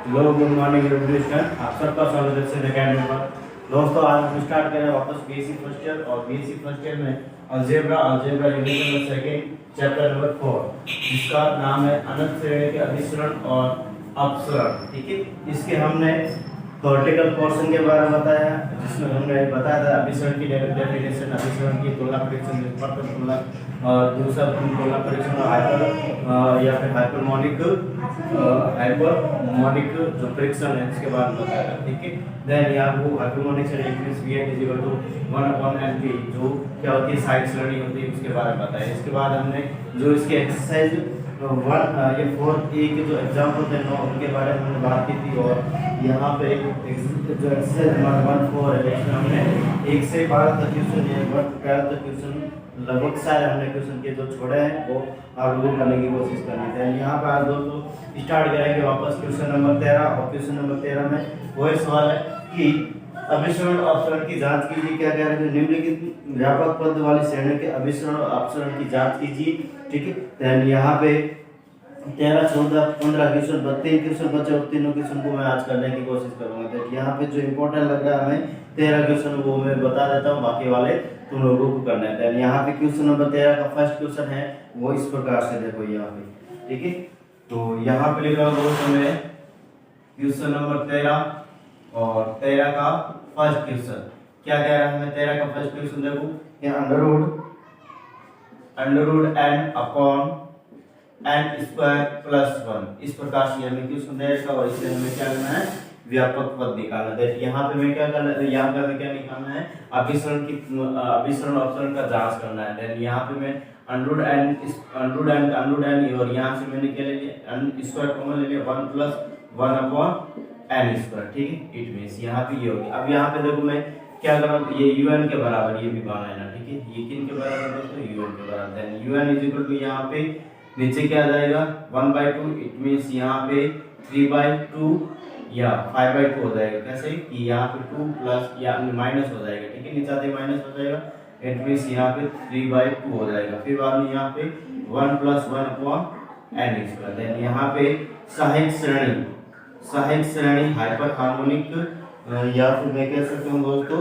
Hello good morning everyone, आप सबका स्वागत है सेन अकेडमी पर। दोस्तों आज हम स्टार्ट करें वापस बीएससी फर्स्ट ईयर और बीएससी फर्स्ट ईयर में algebra unit number second chapter number 4 जिसका नाम है अनंत श्रेणी के अभिसरण और अपसरण। ठीक है, इसके हमने थ्योरेटिकल पोर्शन के बारे में बताया जिसमें हमने बताया था अभिसरण की डेफिनेशन, अभिसरण की तुलना परीक्षण, निष्पत्ति तुलना और दूसरा तुलना परीक्षण हाइपर या फिर हाइपरमोनिक जो परीक्षण है इसके बारे में बताया। ठीक है, देन यहाँ वो हाइपरमोनिक श्रेणी increase v n is equal to 1/np जो क्या होती है साइड श्रेणी होती है उसके बारे में बताया। इसके बाद हमने जो इसके एक्सरसाइज ये 4A के जो एग्जाम्पल थे 9 उनके बारे में हमने बात की थी। और यहाँ पे जो एक्सरसाइज नंबर 1 4 है इसमें हमने 1 से 12 तक क्वेश्चन या 12 तक क्वेश्चन लगभग सारे हमने क्वेश्चन के जो छोड़े हैं वो आगे करने की कोशिश करनी है। यहाँ पर आज दोस्तों स्टार्ट करेंगे वापस क्वेश्चन नंबर 13 और क्वेश्चन नंबर 13 में वही सवाल है कि अभिसरण और अपसरण की जांच कीजिए। क्या कह रहे हैं, निम्नलिखित व्यापक पद वाली श्रेणी के अभिसरण और अपसरण की जांच कीजिए। ठीक है, देन यहाँ पे 13 14 15 क्वेश्चन 32 क्वेश्चन बचे और तीनों क्वेश्चन को मैं आज करने की कोशिश करूंगा। तो यहाँ पे जो इम्पोर्टेंट लग रहा है हमें 13 क्वेश्चन वो मैं बता देता हूँ, बाकी वाले तुम लोगों को करना है। देन यहाँ पे क्वेश्चन नंबर 13 का फर्स्ट क्वेश्चन है वो इस प्रकार से देखो यहाँ पे। ठीक है, तो यहाँ पे लिखा हुआ हमें क्वेश्चन नंबर 13 और 13 का फर्स्ट क्वेश्चन क्या कह रहा है हमें। 13 का फर्स्ट क्वेश्चन देखो, under root n upon n square plus 1 इस प्रकार से हमें क्वेश्चन देगा और इससे हमें क्या करना है व्यापक पद निकालना है। यहाँ पे मैं क्या करना है, यहाँ पे हमें क्या निकालना है अभिसरण अपसरण का जांच करना है। देन यहाँ पे मैं अंडरवुड एन और यहाँ से मैंने क्या ले लिया एन स्क्वायर कॉमन ले लिया 1 + 1 अपॉन एन स्क्वायर। ठीक है, इट मींस यहाँ पे ये हो गया। अब यहाँ पे देखो मैं क्या कर रहा हूँ, ये un के बराबर ये भी बनाना है ना। ठीक है, ये किन के बराबर दोस्तों, un के बराबर। Then un is equal to यहाँ पे नीचे क्या आ जाएगा 1/2 इट मींस यहाँ पे 3/2 या 5/2 हो जाएगा। कैसे कि यहाँ पे 2 प्लस या माइनस हो जाएगा। ठीक है, नीचे आते माइनस हो जाएगा, इट मींस यहाँ पे 3/2 हो जाएगा। फिर बाद में यहाँ पे 1 + 1 अपॉन एन स्क्वायर। देन यहाँ पे सहायक श्रेणी हाइपर हार्मोनिक या फिर मैं कह सकता हूँ दोस्तों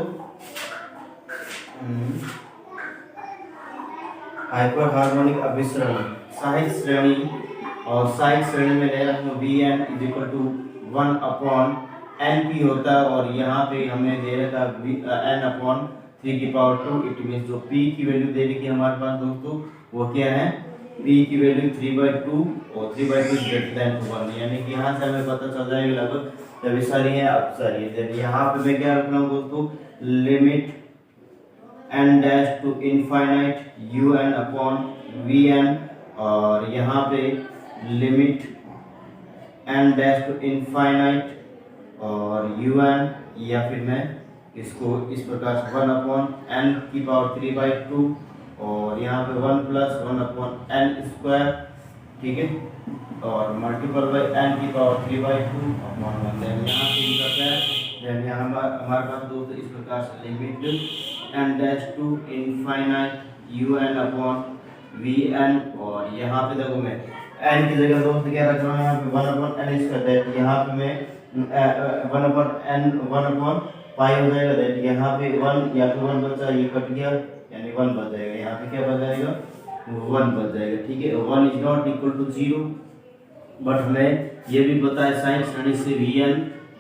हाइपर हार्मोनिक अभिसरण सहायक श्रेणी। और सहायक श्रेणी में ले रहा हूँ Vn = 1/np होता है और यहाँ पे हमने दे रखा n/3/2 इट मींस जो p की वैल्यू दे रखी है हमारे पास दोस्तों वो क्या है p की वैल्यू 3/2 और 3/2 > 1 यानी कि यहाँ से हमें पता चल जाएगा लगभग सभी सारी है अपसारी है। यहाँ पे मैं क्या रख रहा हूँ दोस्तों limit n dash to infinite un upon vn और यहाँ पे limit n dash to infinite और un या फिर मैं इसको इस प्रकार से 1/n³ और यहाँ पे 1 + 1/n²। ठीक है, और multiple by n³/2 upon 1। Then यहाँ पे करते हैं, देन यहाँ हमारे पास दोस्तों इस प्रकार से limit n dash to infinite un upon vn और यहाँ पे देखो मैं n की जगह दोस्तों क्या रख रहा हूँ यहाँ पे 1/n²। यहाँ पे मैं 1/π हो जाएगा। देन यहाँ पे 1 या फिर 1 बचा, ये कट गया यानी 1 बच जाएगा। यहाँ पे क्या बच जाएगा 1 बच जाएगा। ठीक है, 1 is not equal to 0 but हमें ये भी पता है साइन श्रेणी से Vn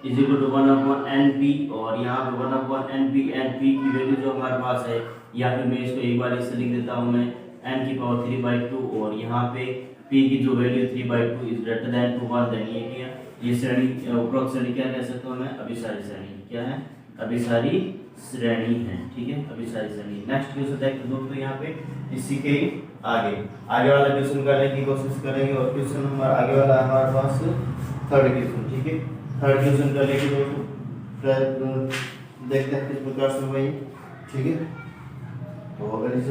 = 1/np और यहाँ पे 1/np की वैल्यू जो हमारे पास है या फिर मैं इसको एक बार इससे लिख देता हूँ मैं n³ और यहाँ पे p की जो value 3/2 is greater than 1। Then ये क्या ये श्रेणी उपरोक्त श्रेणी क्या कह सकता हूँ मैं अभिसारी श्रेणी। क्या है अभिसारी श्रेणी है। ठीक है, अभिसारी श्रेणी। नेक्स्ट क्वेश्चन देखते दोस्तों यहाँ पे इसी के आगे वाला क्वेश्चन करने की कोशिश करेंगे और क्वेश्चन नंबर आगे वाला हमारे पास थर्ड क्वेश्चन। ठीक है, थर्ड क्वेश्चन करने की दोस्तों देखते हैं किस प्रकार से वही। ठीक है, तो अगर इस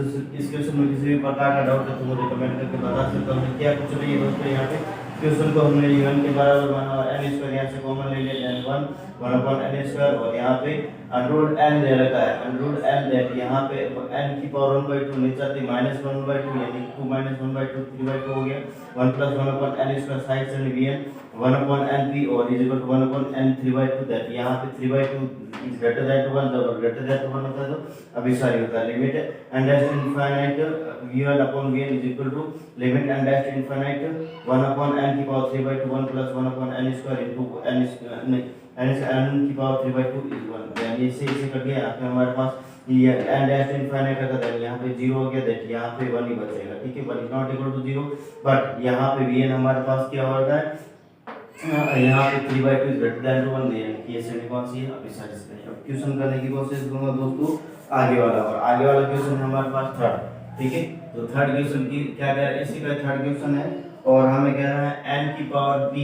क्वेश्चन में किसी भी प्रकार का डाउट है तो मुझे कमेंट करके बता सकते हो। क्या कुछ नहीं है दोस्तों, यहाँ पे क्वेश्चन को हमने u1 के बराबर माना और n स्क्वायर यहाँ से कॉमन ले लिया, देन 1 अपॉन n स्क्वायर, और यहाँ पे अंडर n दे रखा है, अंडर n दैट यहाँ पे n की पावर 1/2 नीचे आती -1/2 यानी 2 -1/2 3/2 हो गया, 1 + 1 अपॉन n स्क्वायर साइड से vn 1 अपॉन np और is equal to 1 upon n 3/2 that यहाँ पे 3/2 इज ग्रेटर देन 1 जब ग्रेटर देन 1 होता है तो अभी सारी होता है limit n dash infinite v1 upon vn is equal to limit n dash infinite 1 upon n की power 3/2 1 + 1 upon n square into n की पावर 3/2 इज 1, यानी इससे कट गया। यहाँ पे हमारे पास ये n डैश इनफाइनाइट रखा था, यहाँ पे 0 हो गया, दैट यहाँ पे 1 ही बचेगा, ठीक है, 1 is not equal to 0, but यहाँ पे vn हमारे पास क्या हो रहा है, यहाँ पे 3/2 इज ग्रेटर देन 1, यानी कि ये श्रेणी कौन सी है, अभिसारी श्रेणी। अब क्वेश्चन करने की कोशिश करूंगा दोस्तों आगे वाला, और आगे वाला क्वेश्चन हमारे पास थर्ड, ठीक है, तो थर्ड क्वेश्चन की क्या कह रहा है, इसी का थर्ड क्वेश्चन है और हमें कह रहा है n की power p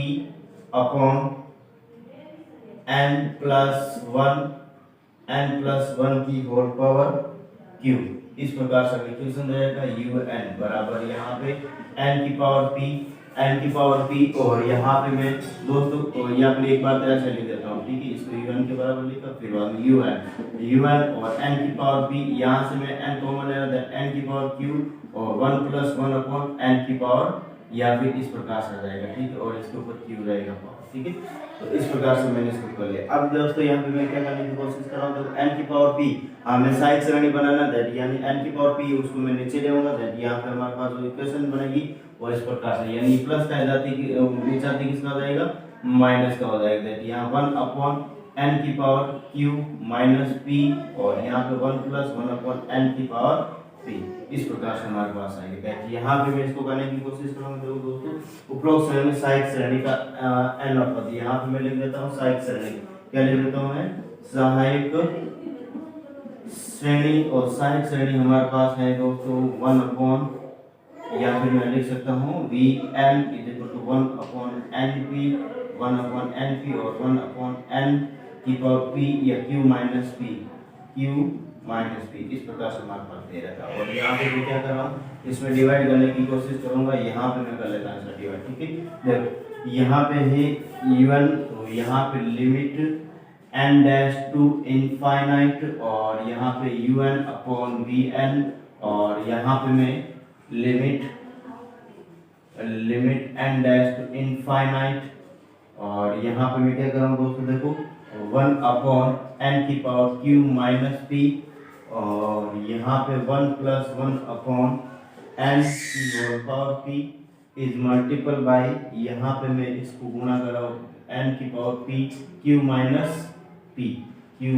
upon n plus 1 की होल पावर q, इस प्रकार से क्वेश्चन रहेगा un बराबर यहाँ पे n की पावर p और यहाँ पे मैं दोस्तों यहाँ पे एक बार ऐसे लिख देता हूँ, ठीक है, इसको un के बराबर लिखा, फिर बाद में un और n की पावर p, यहाँ से मैं n कॉमन ले रहा था, n की पावर q और 1 + 1 अपॉन n की पावर, या फिर इस प्रकार से आ जाएगा, ठीक है, और इसके ऊपर q रहेगा पावर, ठीक है, तो इस प्रकार से मैंने इसको कर लिया। अब दोस्तों यहाँ पे मैं क्या करने की कोशिश कर रहा हूँ, तो n की पावर p हमें साइड श्रेणी बनाना, दैट यानी n की पावर p उसको मैं नीचे लेऊंगा, दैट यहाँ पे हमारे पास जो इक्वेशन बनेगी वो इस प्रकार से, यानी प्लस का जाती नीचे आती किसका हो जाएगा, माइनस का हो जाएगा, दैट यहाँ 1 अपॉन n की पावर q माइनस p और यहाँ पे 1 + 1 अपॉन n की पावर p, इस प्रकार से हमारे पास आएगा। दैट यहाँ पे मैं इसको करने की कोशिश करूंगा दोस्तों, उपरोक्त श्रेणी सहायक श्रेणी का n और पद, यहाँ पे मैं लिख देता हूँ सहायक श्रेणी, क्या लिख देता हूँ मैं, सहायक श्रेणी, और सहायक श्रेणी हमारे पास है दोस्तों 1 अपॉन, या फिर मैं लिख सकता हूँ vn is equal to 1 upon np 1 upon np और 1 अपॉन n की पावर p या q माइनस p, इस प्रकार से हमारे पास दे रखा है। और यहाँ पे मैं क्या कर रहा हूँ, इसमें डिवाइड करने की कोशिश करूंगा, यहाँ पे मैं कर लेता हूँ डिवाइड, ठीक है, देखो यहाँ पे है un, तो यहाँ पे limit n dash to infinite और यहाँ पे un अपॉन vn, और यहाँ पे मैं limit n dash to infinite, और यहाँ पे मैं क्या कर रहा हूँ दोस्तों, देखो 1 अपॉन n की पावर q माइनस p, और यहाँ पे 1 + 1 अपॉन n की whole power p is multiple by, यहाँ पे मैं इसको गुणा कर रहा हूँ n की power p q minus p, इस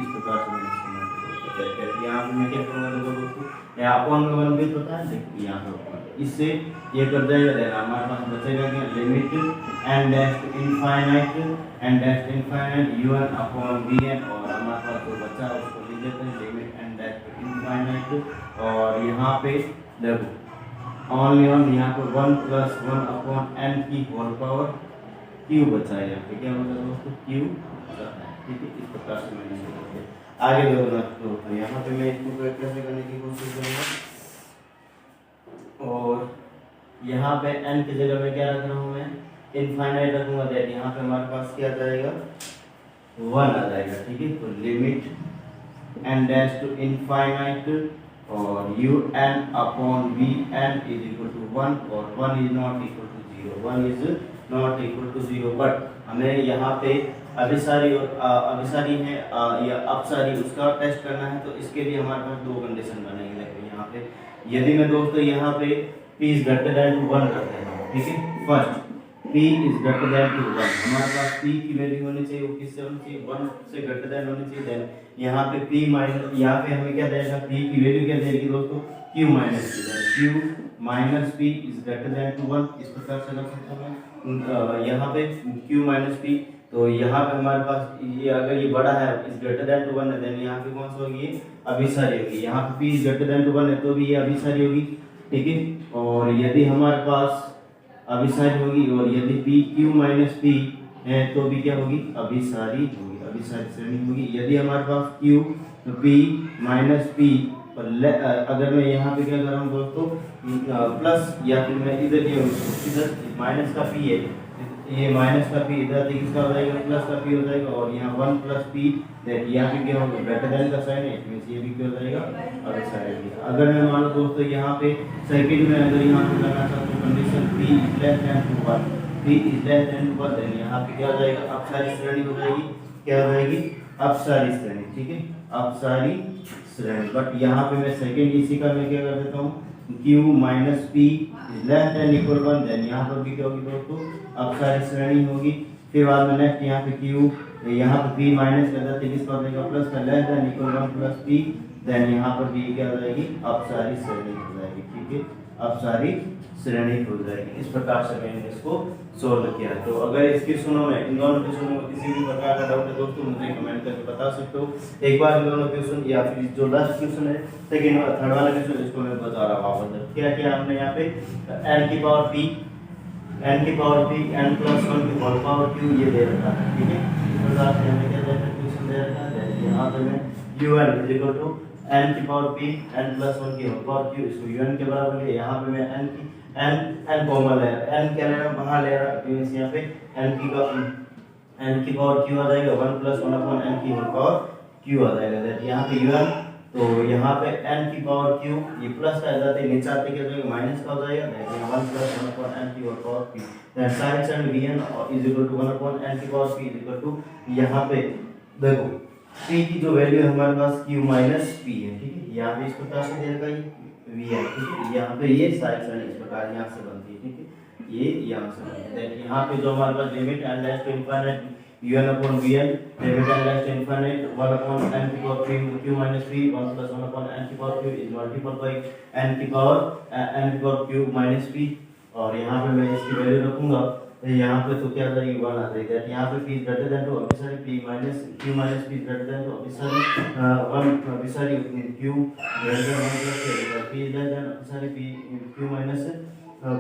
प्रकार से मैंने इसको मल्टीपल कर दिया। यहाँ पे मैं क्या करूँगा देखो दोस्तों, यहाँ अपॉन में 1 भी होता है, देखिए यहाँ पे अपॉन, इससे ये कर जाएगा, देना हमारे पास बचेगा क्या, limit n dash to infinite un upon vn, और हमारे पास जो बचा उसको लिख देते हैं limit n dash to infinite, और यहाँ पे देखो ओनली वन, यहाँ पे 1 + 1 अपॉन n की होल पावर q बचा है, यहाँ पे क्या होगा दोस्तों, q बचा है, ठीक है, इस प्रकार से मैंने इसको कर दिया। आगे देखो तो यहाँ पे मैं इसको कैसे करने की कोशिश करूँगा, और यहाँ पे n की जगह में क्या रख रहा हूँ मैं, इनफाइनाइट रखूंगा, दैट यहाँ पे हमारे पास क्या आ जाएगा, 1 आ जाएगा, ठीक है, तो limit n dash to infinite और un upon vn is equal to 1, और 1 is not equal to 0, but हमें यहाँ पे अभिसारी है या अपसारी उसका टेस्ट करना है, तो इसके लिए हमारे पास दो कंडीशन बनेगी। देखो यहाँ पे यदि मैं दोस्तों यहाँ पे p is greater than to 1 करते हैं, ठीक है, first p is greater than to 1, हमारे पास p की वैल्यू होनी चाहिए, वो किससे होनी चाहिए, 1 से ग्रेटर देन होनी चाहिए, देन यहाँ पे p माइनस, यहाँ पे हमें क्या देगा, p की वैल्यू क्या देगी दोस्तों, q minus p is greater than to 1, इस प्रकार से रख सकता हूँ यहाँ पे q माइनस p, तो यहाँ पे हमारे पास ये अगर ये बड़ा है इज ग्रेटर देन टू 1 है, देन यहाँ पे कौन सा होगी, अभिसारी होगी, यहाँ पे p is greater than to 1 है तो भी ये अभिसारी होगी, ठीक है, और यदि हमारे पास अभिसारी होगी और यदि p q माइनस p है तो भी क्या होगी, अभिसारी होगी, अभिसारी श्रेणी होगी। यदि हमारे पास q तो p माइनस p अगर मैं यहाँ पे क्या कर रहा हूँ दोस्तों प्लस, या फिर मैं इधर माइनस का पी है, ये माइनस का पी इधर किसका हो जाएगा, प्लस का पी हो जाएगा, और यहाँ 1 प्लस पी दैट यहाँ पे क्या होगा, ग्रेटर देन का साइन है, मींस ये भी क्या हो जाएगा और साइन भी। अगर मैं मान लो दोस्तों यहाँ पे सेकंड में अगर यहाँ पे लगाना चाहता हूँ condition p is less than 1, p is less than 1, then यहाँ पे क्या हो जाएगा, अपसारी श्रेणी हो जाएगी, क्या हो जाएगी, अपसारी श्रेणी, ठीक है, अपसारी श्रेणी। बट यहाँ पे मैं सेकंड इसी का मैं क्या कर देता हूँ, q minus p is less than equal 1, then यहाँ पर भी क्या होगी दोस्तों, अपसारी श्रेणी होगी। फिर बाद में नेक्स्ट यहाँ पे q, यहाँ पे p माइनस कर देते हैं, किसका हो जाएगा, प्लस का, less than equal 1 plus p, then यहाँ पर भी क्या हो जाएगी, अपसारी श्रेणी हो जाएगी, ठीक है, अपसारी श्रेणी हो जाएगी। इस प्रकार से मैंने इसको सोल्व किया। तो अगर इस क्वेश्चनों में, इन दोनों क्वेश्चनों में किसी भी प्रकार का डाउट है दोस्तों, मुझे कमेंट करके बता सकते हो। एक बार इन दोनों क्वेश्चन या फिर जो लास्ट क्वेश्चन है सेकंड और थर्ड वाला क्वेश्चन, इसको मैं बता रहा हूँ वापस। क्या किया हमने यहाँ पे, n की पावर p n प्लस 1 की होल पावर q ये दे रखा है, ठीक है। इस प्रकार से हमें क्या दे रखा है, क्वेश्चन दे रखा है, यहाँ पे मैं un is equal to n की पावर p n प्लस 1 की होल पावर q, इसको un के बराबर है। यहाँ पे मैं n की n कॉमन ले रहा, n क्या ले रहा, बाहर ले रहा, तो इस यहाँ पे n की पावर q आ जाएगा, 1 प्लस 1 अपॉन n की होल पावर q आ जाएगा, दैट यहाँ पे un, तो यहाँ पे n की पावर q, ये प्लस का आ जाता है, नीचे आते क्या जाएगा, माइनस का हो जाएगा, दैट 1 प्लस 1 अपॉन n की whole power p, that side side vn is equal to 1 upon n की power p is equal to, यहाँ पे देखो p की जो वैल्यू है हमारे पास q माइनस p है, ठीक है। यहाँ पे इस प्रकार से दे रखा है vn, ठीक है। यहाँ पे ये साइड साइड इस प्रकार यहाँ से बनती है, ठीक है, ये यहाँ से बनती है, दैट यहाँ पे जो हमारे पास limit n less to infinite un upon vn, limit n less to infinite 1 upon n की power q minus p, 1 plus 1 upon n की power q is multiplied by n की पावर q minus p, और यहाँ पे मैं इसकी value रखूंगा, तो यहाँ पे तो क्या आ जाएगी, 1 आ जाएगी, दैट यहाँ पे p greater than 2, obviously p minus q minus p greater than 2, obviously 1, obviously q greater than 1 plus p is less then obviously p q minus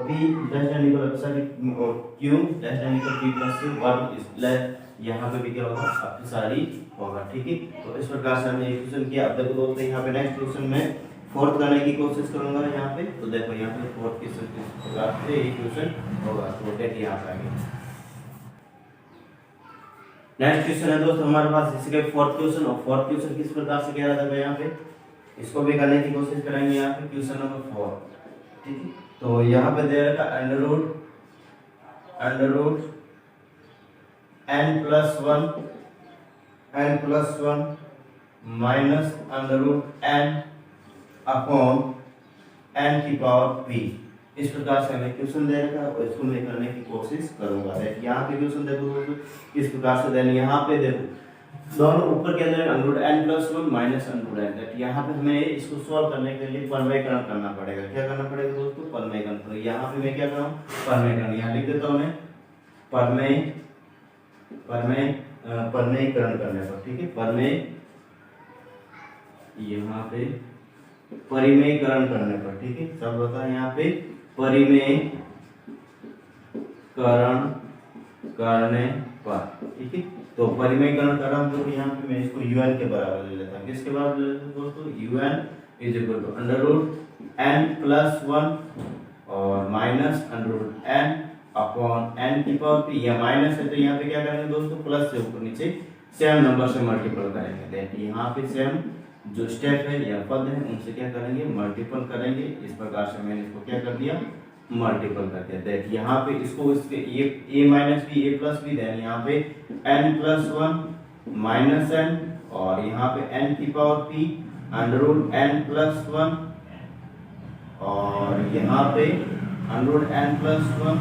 p less than equal obviously q less than equal p plus 1 is less, यहाँ पे भी क्या होगा, अपसारी होगा, ठीक है। तो इस प्रकार से हमने ये क्वेश्चन किया। अब देखो दोस्तों यहाँ पे नेक्स्ट क्वेश्चन में फोर्थ करने की कोशिश करूंगा यहाँ पे, तो देखो यहाँ पे फोर्थ क्वेश्चन किस प्रकार से ये क्वेश्चन होगा, तो देखिए यहाँ पे आगे नेक्स्ट क्वेश्चन है दोस्तों हमारे पास, इसके फोर्थ क्वेश्चन, और फोर्थ क्वेश्चन किस प्रकार से किया जाता है यहाँ पे, इसको भी करने की कोशिश करेंगे यहाँ पे, क्वेश्चन नंबर 4, ठीक है। तो यहाँ पे दे रखा under root n plus 1 minus under root n upon n की पावर p, इस प्रकार से हमें क्वेश्चन दे रखा है और इसको मैं करने की कोशिश करूंगा। यहाँ पे क्वेश्चन देखो दोस्तों इस प्रकार से देना, यहाँ पे देखो दोनों ऊपर क्या दे रहे हैं, under root n plus 1 minus under root n, that यहाँ पे हमें इसको सॉल्व करने के लिए परमेयकरण करना पड़ेगा। क्या करना पड़ेगा दोस्तों, परमेयकरण। तो यहाँ पे मैं क्या कर रहा हूँ, परमेयकरण, यहाँ लिख देता हूँ मैं परमेयकरण करने पर, ठीक है, यहाँ पे परिमेयकरण करने पर, ठीक है, सब होता है यहाँ पे परिमेयकरण करने पर, ठीक है। तो परिमेयकरण कर रहा हूँ, तो यहाँ पे मैं इसको un के बराबर ले लेता हूँ, किसके बराबर ले लेता हूँ दोस्तों, un is equal to under root n plus 1 और minus under root n upon n की पावर p, या माइनस है तो यहाँ पे क्या करेंगे दोस्तों, प्लस से ऊपर नीचे सेम नंबर से मल्टीपल करेंगे, दैट यहाँ पे सेम जो स्टेप है या पद है उनसे क्या करेंगे, मल्टीपल करेंगे। इस प्रकार से मैंने इसको क्या कर दिया, मल्टीपल कर दिया, दैट यहाँ पे इसको इसके a minus b a plus b, then यहाँ पे n प्लस 1 माइनस n, और यहाँ पे n की power p under root n plus 1, और यहाँ पे अंडर रूट n प्लस 1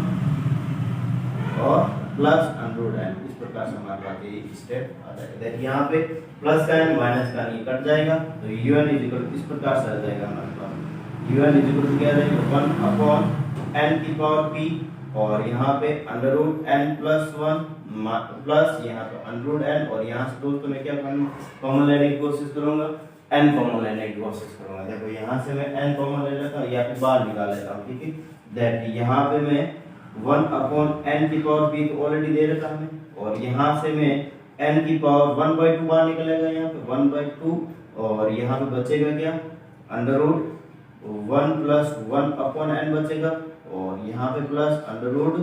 और प्लस अंडर रूट n, इस प्रकार से हमारे पास ये स्टेप आ जाएगा, दैट यहाँ पे प्लस का n माइनस का n कट जाएगा, तो un इज इक्वल इस प्रकार से आ जाएगा हमारे पास, un इज इक्वल क्या आ जाएगा, 1 अपॉन n की पावर p, और यहाँ पे under root n plus 1 plus यहाँ पे अंडर रूट n, और यहाँ से दोस्तों मैं क्या कॉमन लेने की कोशिश करूंगा, n कॉमन लेने की कोशिश करूंगा। देखो यहाँ से मैं n कॉमन ले लेता हूँ या फिर बाहर निकाल लेता हूँ, ठीक है, दैट यहाँ पे मैं 1 अपॉन n की पावर p तो ऑलरेडी दे रखा हमें, और यहाँ से मैं n की पावर 1/2 बाहर निकलेगा, यहाँ पे 1/2, और यहाँ पे बचेगा क्या under root 1 plus 1 upon n बचेगा, और यहाँ पे प्लस अंडर रूट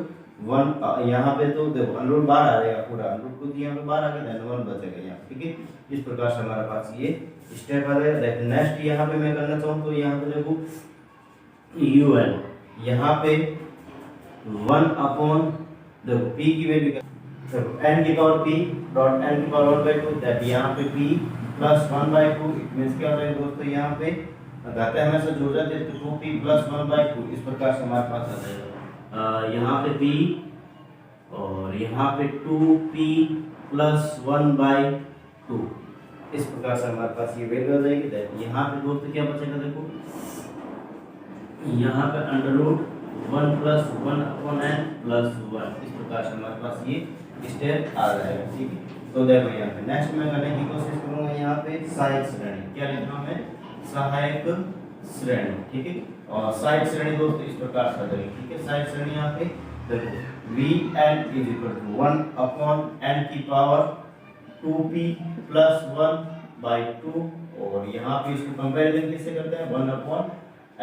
1, यहाँ पे तो देखो अंडर रूट बाहर आ जाएगा, पूरा अंडर रूट खुद यहाँ पे बाहर आ गया, देन 1 बचेगा यहाँ, ठीक है। इस प्रकार से हमारे पास ये स्टेप आ जाएगा। नेक्स्ट यहाँ पे मैं करना चाहूँ तो यहाँ पे देखो un, यहाँ पे 1 अपॉन देखो p की वैल्यू देखो n की पावर p डॉट n की पावर 1/2, दैट यहाँ पे p प्लस 1/2, इट मींस क्या हो जाएगा दोस्तों, यहाँ पे घाते हमेशा जुड़ जाते हैं तो 2p प्लस 1/2, इस प्रकार से हमारे पास आ जाएगा यहाँ पे p और यहाँ पे 2p प्लस 1/2, इस प्रकार से हमारे पास ये वैल्यू आ जाएगी। दैट यहाँ पे दोस्तों क्या बचेगा देखो, यहाँ पे under root 1 plus 1 upon n plus 1, इस प्रकार से हमारे पास ये स्टेप आ जाएगा, ठीक है। तो देखो यहाँ पे नेक्स्ट मैं करने की कोशिश करूंगा, यहाँ पे सहायक श्रेणी, क्या लिखना है, सहायक श्रेणी, ठीक है। और सहायक श्रेणी दोस्तों इस प्रकार से आ जाएगी, ठीक है। सहायक श्रेणी यहाँ पे देखो Vn is equal to 1 upon n की पावर 2p प्लस 1/2, और यहाँ पे इसको कंपैरिजन किससे करते हैं, 1 अपॉन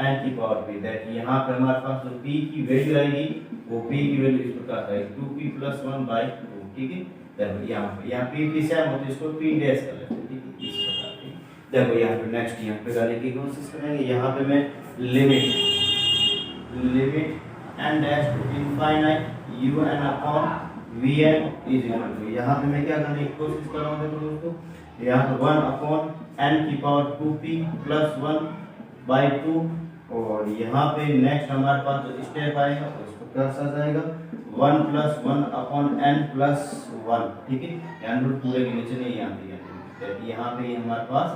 n की पावर p, दैट यहाँ पे हमारे पास जो p की वैल्यू आएगी वो p की वैल्यू इस प्रकार से आएगी 2p प्लस 1/2, ठीक है। देखो यहाँ p से हम इसको p डैश कर लेते हैं, ठीक है, इस प्रकार से। देखो यहाँ पे नेक्स्ट यहाँ पे करने की कोशिश करेंगे, यहाँ पे मैं limit n dash to infinite un upon vn is equal to, यहाँ पे मैं क्या करने की कोशिश कर रहा हूँ देखो दोस्तों, यहाँ पे 1 अपॉन n की पावर 2p प्लस 1/2, और यहाँ पे नेक्स्ट हमारे पास जो स्टेप आएगा उसको क्या सा जाएगा 1 प्लस 1 अपॉन n प्लस 1, ठीक है। n रूट पूरे के नीचे नहीं आती है, यहाँ पे हमारे पास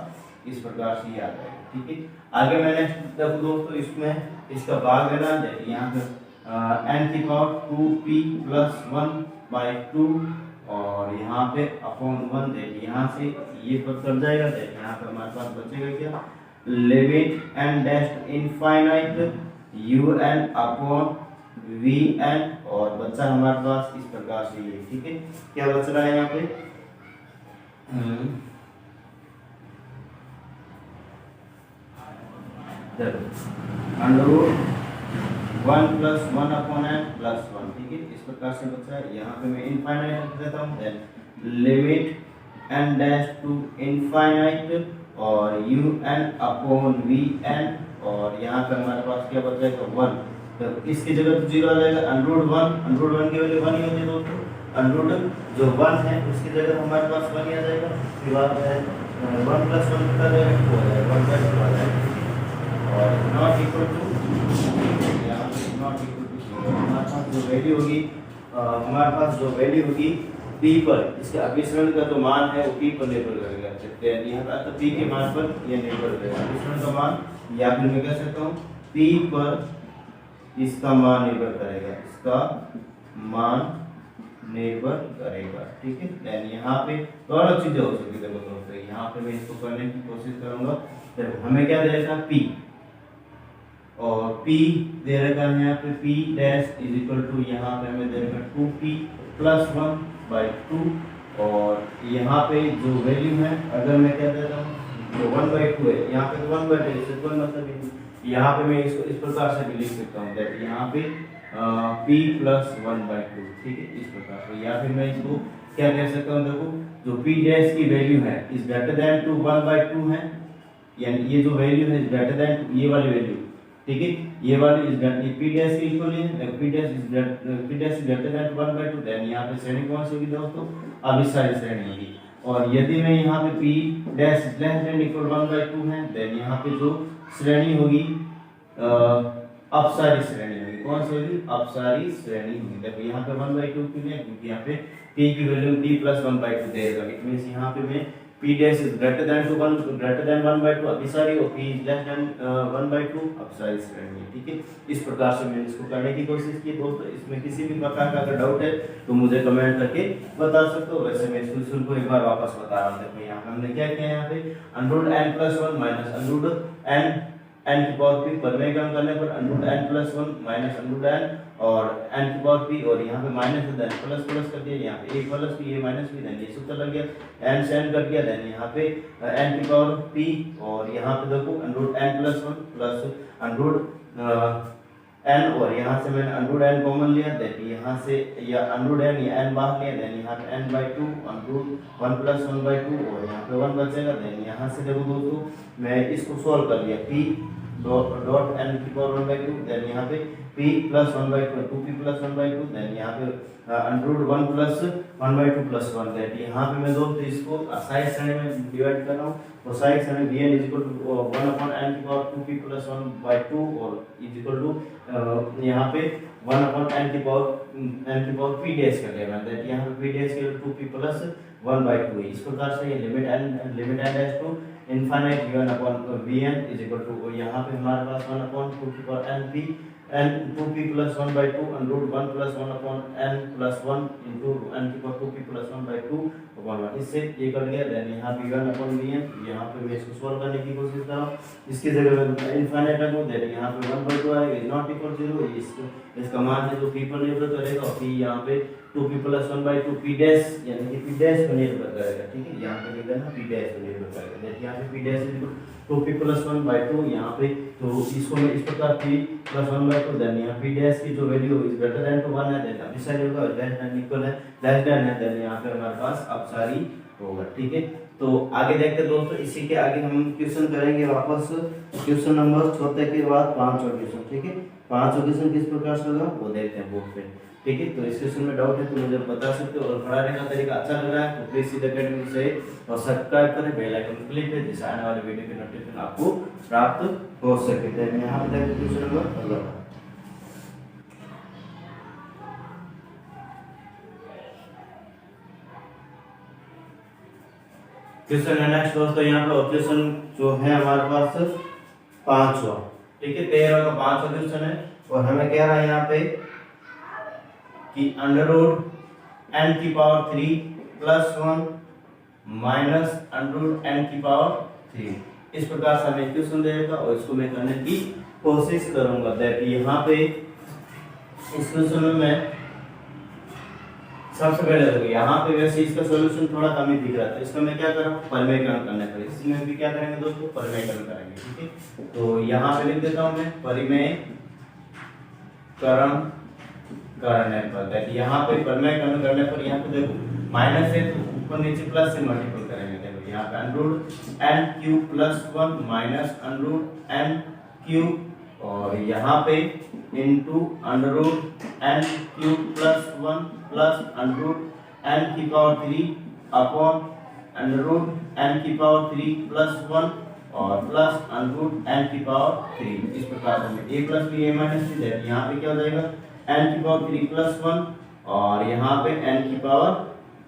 इस प्रकार से आ जाएगा, ठीक है। आगे मैं नेक्स्ट देखो दोस्तों, इसमें इसका भाग लेना है, यहाँ पे n की पावर 2p प्लस 1/2, और यहाँ पे अपॉन 1 दे, यहाँ से ये पद कर जाएगा, यहाँ पे हमारे पास बचेगा क्या, limit n dash infinite un upon vn, और बच्चा हमारे पास इस प्रकार से ये, ठीक है। क्या बच रहा है यहाँ पे, under root 1 plus 1 upon n plus 1, ठीक है, इस प्रकार से बचा है। यहाँ पे मैं इनफाइनाइट रख देता हूँ, then limit n dash to infinite और un अपॉन vn, और यहाँ पे हमारे पास क्या बच जाएगा 1, तो इसकी जगह तो 0 आ जाएगा, अंडर रूट 1 की वैल्यू 1 ही होती है दोस्तों, अंडर रूट जो 1 है उसकी जगह हमारे पास 1 ही आ जाएगा, उसके बाद है 1 प्लस 1 कितना जाएगा 2 आ जाएगा, 1/2 आ जाएगा, और नॉट इक्वल टू, यहाँ पे नॉट इक्वल टू 0, हमारे पास जो वैल्यू होगी हमारे पास जो वैल्यू होगी p पर, इसके अभिसरण का जो मान है वो p पर निर्भर करेगा, यहाँ पर तो p के मान पर ये निर्भर करेगा, अभिसरण का मान, या फिर मैं कह सकता हूँ p पर इसका मान निर्भर करेगा, इसका मान निर्भर करेगा, ठीक है। देन यहाँ पे दोनों चीजें हो सकती है दोस्तों, यहाँ पे मैं इसको करने की कोशिश करूंगा। देखो हमें क्या दे रखा p, और p दे रखा है यहाँ पे p dash is equal to, यहाँ पे हमें दे रखा 2p प्लस 1/2, और यहाँ पे जो वैल्यू है अगर मैं क्या देता हूँ जो 1/2 है, यहाँ पे 1/2 इससे कोई मतलब नहीं, यहाँ पे मैं इसको इस प्रकार से भी लिख सकता हूँ, दैट यहाँ पे p प्लस 1/2, ठीक है, इस प्रकार से। या फिर मैं इसको क्या कह सकता हूँ, देखो जो p डैश की वैल्यू है इज ग्रेटर देन टू 1/2 है, यानी ये जो वैल्यू है इज ग्रेटर देन ये वाली वैल्यू, ठीक है, ये वाली इज p डैश की इक्वल है, p dash is greater than 1/2, then यहाँ पे श्रेणी कौन सी होगी दोस्तों, अभिसारी श्रेणी होगी। और यदि मैं यहाँ पे p dash less than equal 1/2 है, देन यहाँ पे जो श्रेणी होगी अपसारी श्रेणी होगी, कौन सी होगी, अपसारी श्रेणी होगी। देखो यहाँ पे 1/2 क्यों है, क्योंकि यहाँ पे p की वैल्यू p प्लस 1/2 देगा, इट मींस यहाँ पे मैं p dash is greater than 1/2 अभिसारी और p इज लेस देन 1/2 अपसारी श्रेणी है, ठीक है। इस प्रकार से मैंने इसको करने की कोशिश की दोस्तों। इसमें किसी भी प्रकार का अगर डाउट है तो मुझे कमेंट करके बता सकते हो। वैसे मैं इसको को एक बार वापस बता रहा हूँ। देखो यहाँ पे हमने क्या किया, यहाँ पे √n + 1 - √n एन की पावर पी परिमेयकरण करने पर under n plus one minus under n और एन की पावर पी और यहाँ पे माइनस है देन प्लस प्लस कर दिया, यहाँ पे A plus P A minus P then ये सूत्र लग गया एन से एन कर दिया देन यहाँ पे एन की पावर पी और यहाँ पे देखो under n plus one plus under n और यहाँ से मैंने अंडर एन कॉमन लिया देन यहाँ से या अंडर एन या एन बाहर लिया देन यहाँ पे n by two under one plus one by two और यहाँ पे वन बचेगा देन यहाँ से देखो दोस्तों मैं इसको सॉल्व कर लिया पी डॉट एन की power one by two then यहाँ पे p plus one by two two P plus one by two then यहाँ पे under one plus one by two plus one then यहाँ पे मैं दोस्तों इसको साइड श्रेणी में डिवाइड कर रहा हूँ तो साइड श्रेणी B N is equal to one upon N की power two P plus one by two और इज इक्वल टू यहाँ पे वन अपॉन एन की पावर पी डैश कर लिया मैंने देन यहाँ पे पी डैश के two P plus one by two इस प्रकार से ये limit N dash to infinite V one upon V N is equal to यहाँ पे हमारे पास वन अपॉन टू की power N P N two P plus one by two under one plus one upon N plus one into N की power two P plus one by two upon one इससे ये कर लिया then यहाँ V one upon V N यहाँ पे मैं इसको सॉल्व करने की कोशिश कर रहा हूँ इसकी जगह मैं इनफाइनाइट रखूँ देन यहाँ पे वन बाई टू आएगा इज नॉट इक्वल जीरो इसका मान है जो पी पर निर्भर करेगा और पी यहाँ पे two P plus one by two p dash यानी कि पी डैश पर निर्भर करेगा ठीक है यहाँ पे लिख देना पी डैश पर निर्भर करेगा देखिए यहाँ पे P dash is two P plus one by two यहाँ पे तो इसको मैं इस प्रकार p plus one by two then यहाँ पी डैश की जो value is greater than to one है देन हमेशा ये होगा लेस देन इक्वल है लेस देन है देन यहाँ पे हमारे पास अपसारी होगा ठीक है। तो आगे देखते हैं दोस्तों इसी के आगे हम क्वेश्चन करेंगे वापस क्वेश्चन नंबर 14 के बाद 5वां क्वेश्चन ठीक है। 5वां क्वेश्चन किस प्रकार से होगा वो देखते हैं बोर्ड पे ठीक है। तो इस क्वेश्चन में डाउट है तो मुझे बता सकते हो और पढ़ाने का तरीका अच्छा लग रहा है तो प्लीज सीधा अकेडमी से और सब्सक्राइब करें बेल आइकन क्लिक करें जिससे आने वाले वीडियो की नोटिफिकेशन आपको प्राप्त हो सके। तो यहाँ पे देखते हैं क्वेश्चन नंबर 15 क्वेश्चन है नेक्स्ट दोस्तों यहाँ पे क्वेश्चन जो है हमारे पास 5वां ठीक है 13 का 5वां क्वेश्चन है और हमें कह रहा है यहाँ पे कि अंडर रूट एन की power 3 plus 1 minus under root N की पावर 3 इस प्रकार से हमें क्वेश्चन देगा और इसको मैं करने की कोशिश करूंगा। दैट यहाँ पे इस क्वेश्चन में मैं सबसे पहले देखो यहाँ पे वैसे इसका सॉल्यूशन थोड़ा कम ही दिख रहा था इसका मैं क्या कर रहा हूँ परिमेयकरण करने पर इसमें भी क्या करेंगे दोस्तों परिमेयकरण करेंगे ठीक है। तो यहाँ पे लिख देता हूँ मैं परिमेयकरण करने पर यहाँ पे परिमेयकरण करने पर यहाँ पे देखो माइनस है तो ऊपर नीचे प्लस से मल्टीपल करेंगे देखो यहाँ पे under N cube plus 1 minus under N cube और यहाँ पे into under root N cube plus 1 plus under root N की power 3 upon under root N की पावर 3 प्लस 1 और प्लस अंडर रूट एन की पावर 3 इस प्रकार से a plus b a minus b है यहाँ पे क्या हो जाएगा n की पावर 3 प्लस 1 और यहाँ पे n की पावर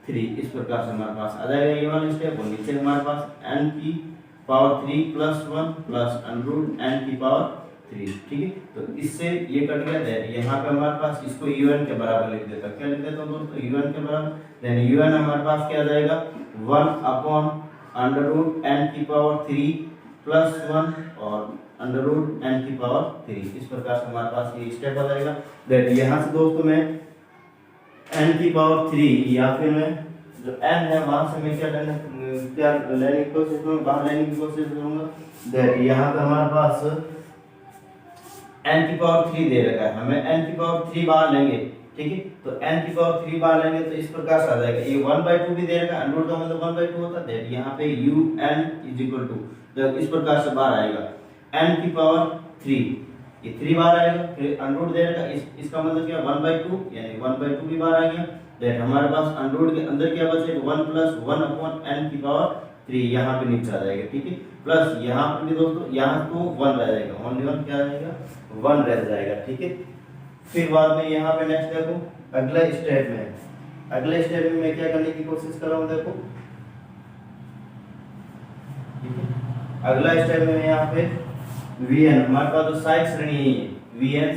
3 इस प्रकार से हमारे पास आ जाएगा ये वाला स्टेप और नीचे हमारे पास n की power 3 plus 1 plus under root n की पावर 3 ठीक है। तो इससे ये कट गया देन यहाँ पे हमारे पास इसको un के बराबर लिख देता क्या लिख देता हूँ दोस्तों un के बराबर देन un हमारे पास क्या आ जाएगा 1 अपॉन अंडर रूट n की पावर 3 प्लस 1 और अंडर रूट n की पावर 3 इस प्रकार से हमारे पास ये स्टेप आ जाएगा। देन यहाँ से दोस्तों मैं n की पावर 3 या फिर मैं जो n है वहां से मैं क्या लेने की कोशिश करूँगा बाहर लेने की कोशिश करूँगा। देन यहाँ पे हमारे पास n की पावर 3 दे रखा है हमें n की पावर 3 बाहर लेंगे ठीक है। तो n की पावर 3 बाहर लेंगे तो इस प्रकार से आ जाएगा ये 1/2 भी दे रखा है अंडर का मतलब 1/2 होता है यहाँ पे un इज इक्वल टू तो इस प्रकार से बाहर आएगा n की पावर 3 ये 3 बाहर आएगा फिर अंडर दे रखा इसका मतलब क्या 1/2 यानी 1/2 भी बाहर आ गया। देन हमारे पास अंडर के अंदर क्या बचेगा 1 प्लस 1 अपॉन n की पावर 3 यहाँ पे नीचे आ जाएगा ठीक है। प्लस यहाँ पे भी दोस्तों यहाँ तो 1 रह जाएगा ओनली 1 क्या रहेगा 1 रह जाएगा ठीक है। फिर बाद में यहाँ पे नेक्स्ट देखो अगले स्टेप में मैं क्या करने की कोशिश कर रहा हूँ देखो अगला स्टेप में यहाँ पे Vn हमारे पास जो सहायक श्रेणी है Vn